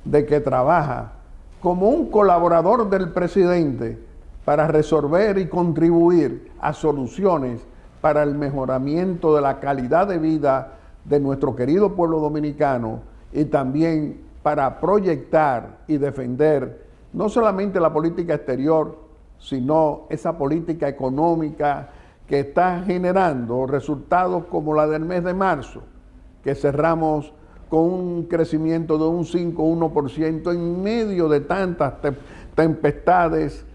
de que trabaja como un colaborador del presidente para resolver y contribuir a soluciones para el mejoramiento de la calidad de vida de nuestro querido pueblo dominicano y también para proyectar y defender no solamente la política exterior, sino esa política económica que está generando resultados como la del mes de marzo, que cerramos con un crecimiento de un 5-1% en medio de tantas tempestades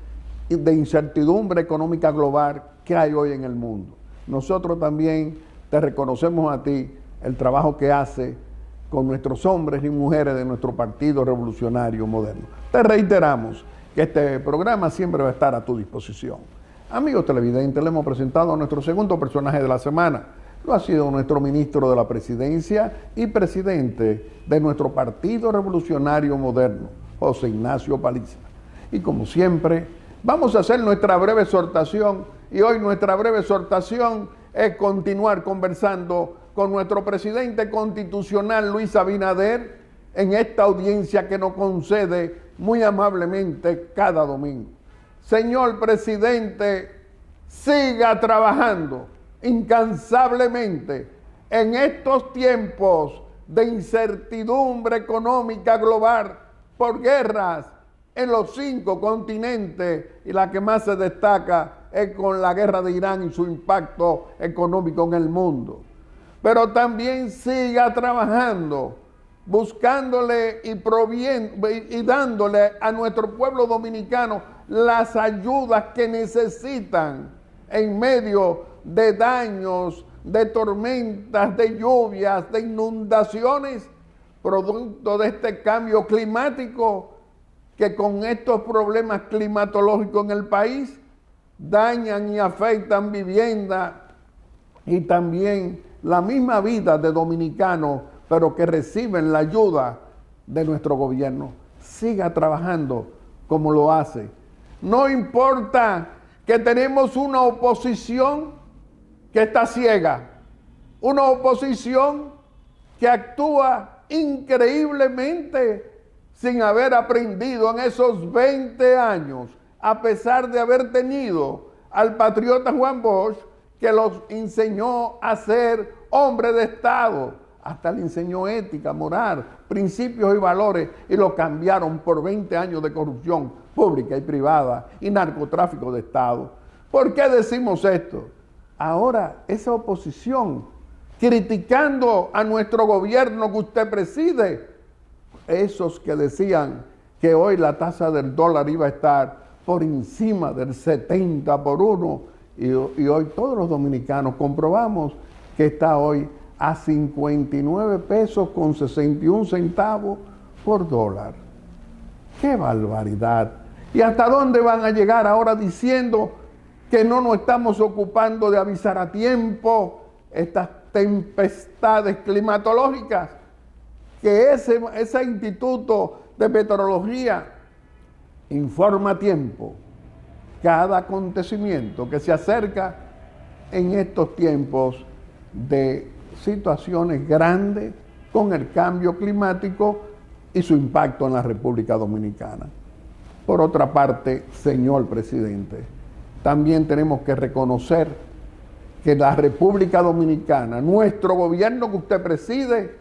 de incertidumbre económica global que hay hoy en el mundo. Nosotros también te reconocemos a ti el trabajo que hace con nuestros hombres y mujeres de nuestro Partido Revolucionario Moderno. Te reiteramos que este programa siempre va a estar a tu disposición. Amigos televidentes, le hemos presentado a nuestro segundo personaje de la semana. Lo ha sido nuestro ministro de la Presidencia y presidente de nuestro Partido Revolucionario Moderno, José Ignacio Paliza. Y como siempre, vamos a hacer nuestra breve exhortación, y hoy nuestra breve exhortación es continuar conversando con nuestro presidente constitucional Luis Abinader en esta audiencia que nos concede muy amablemente cada domingo. Señor presidente, siga trabajando incansablemente en estos tiempos de incertidumbre económica global por guerras en los 5 continentes, y la que más se destaca es con la guerra de Irán y su impacto económico en el mundo. Pero también siga trabajando, buscándole y dándole a nuestro pueblo dominicano las ayudas que necesitan en medio de daños, de tormentas, de lluvias, de inundaciones, producto de este cambio climático, que con estos problemas climatológicos en el país dañan y afectan vivienda y también la misma vida de dominicanos, pero que reciben la ayuda de nuestro gobierno. Siga trabajando como lo hace. No importa que tenemos una oposición que está ciega, una oposición que actúa increíblemente sin haber aprendido en esos 20 años, a pesar de haber tenido al patriota Juan Bosch, que los enseñó a ser hombre de Estado, hasta le enseñó ética, moral, principios y valores, y lo cambiaron por 20 años de corrupción pública y privada y narcotráfico de Estado. ¿Por qué decimos esto? Ahora esa oposición, criticando a nuestro gobierno que usted preside, esos que decían que hoy la tasa del dólar iba a estar por encima del 70 por 1, y hoy todos los dominicanos comprobamos que está hoy a 59 pesos con 61 centavos por dólar. ¡Qué barbaridad! ¿Y hasta dónde van a llegar ahora diciendo que no nos estamos ocupando de avisar a tiempo estas tempestades climatológicas? Que ese Instituto de Meteorología informa a tiempo cada acontecimiento que se acerca en estos tiempos de situaciones grandes con el cambio climático y su impacto en la República Dominicana. Por otra parte, señor presidente, también tenemos que reconocer que la República Dominicana, nuestro gobierno que usted preside,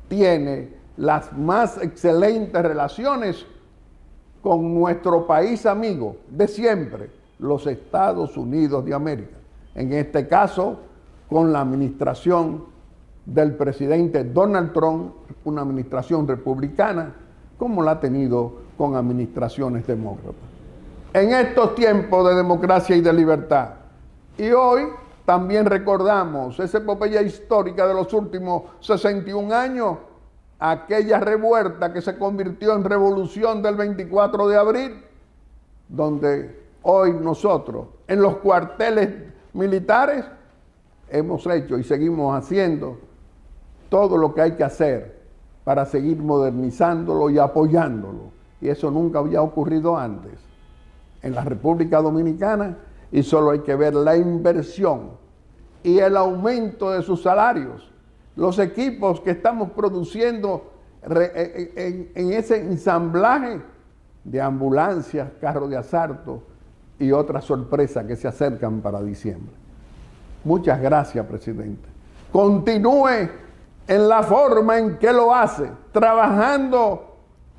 tiene las más excelentes relaciones con nuestro país amigo de siempre, los Estados Unidos de América. En este caso, con la administración del presidente Donald Trump, una administración republicana, como la ha tenido con administraciones demócratas. En estos tiempos de democracia y de libertad, y hoy también recordamos esa epopeya histórica de los últimos 61 años, aquella revuelta que se convirtió en revolución del 24 de abril, donde hoy nosotros, en los cuarteles militares, hemos hecho y seguimos haciendo todo lo que hay que hacer para seguir modernizándolo y apoyándolo. Y eso nunca había ocurrido antes en la República Dominicana, y solo hay que ver la inversión y el aumento de sus salarios, los equipos que estamos produciendo en ese ensamblaje de ambulancias, carros de asalto y otras sorpresas que se acercan para diciembre. Muchas gracias, presidente. Continúe en la forma en que lo hace, trabajando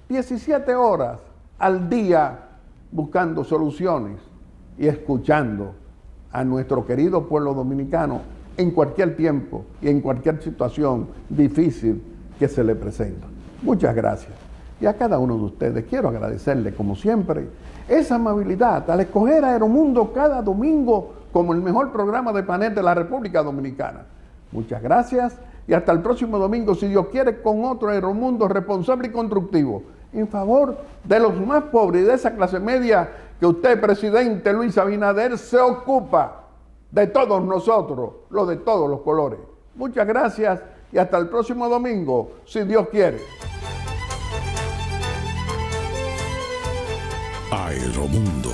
17 horas al día buscando soluciones y escuchando a nuestro querido pueblo dominicano en cualquier tiempo y en cualquier situación difícil que se le presenta. Muchas gracias. Y a cada uno de ustedes quiero agradecerle, como siempre, esa amabilidad al escoger a Aeromundo cada domingo como el mejor programa de panel de la República Dominicana. Muchas gracias y hasta el próximo domingo, si Dios quiere, con otro Aeromundo responsable y constructivo en favor de los más pobres y de esa clase media que usted, presidente Luis Abinader, se ocupa de todos nosotros, los de todos los colores. Muchas gracias y hasta el próximo domingo, si Dios quiere. Aeromundo.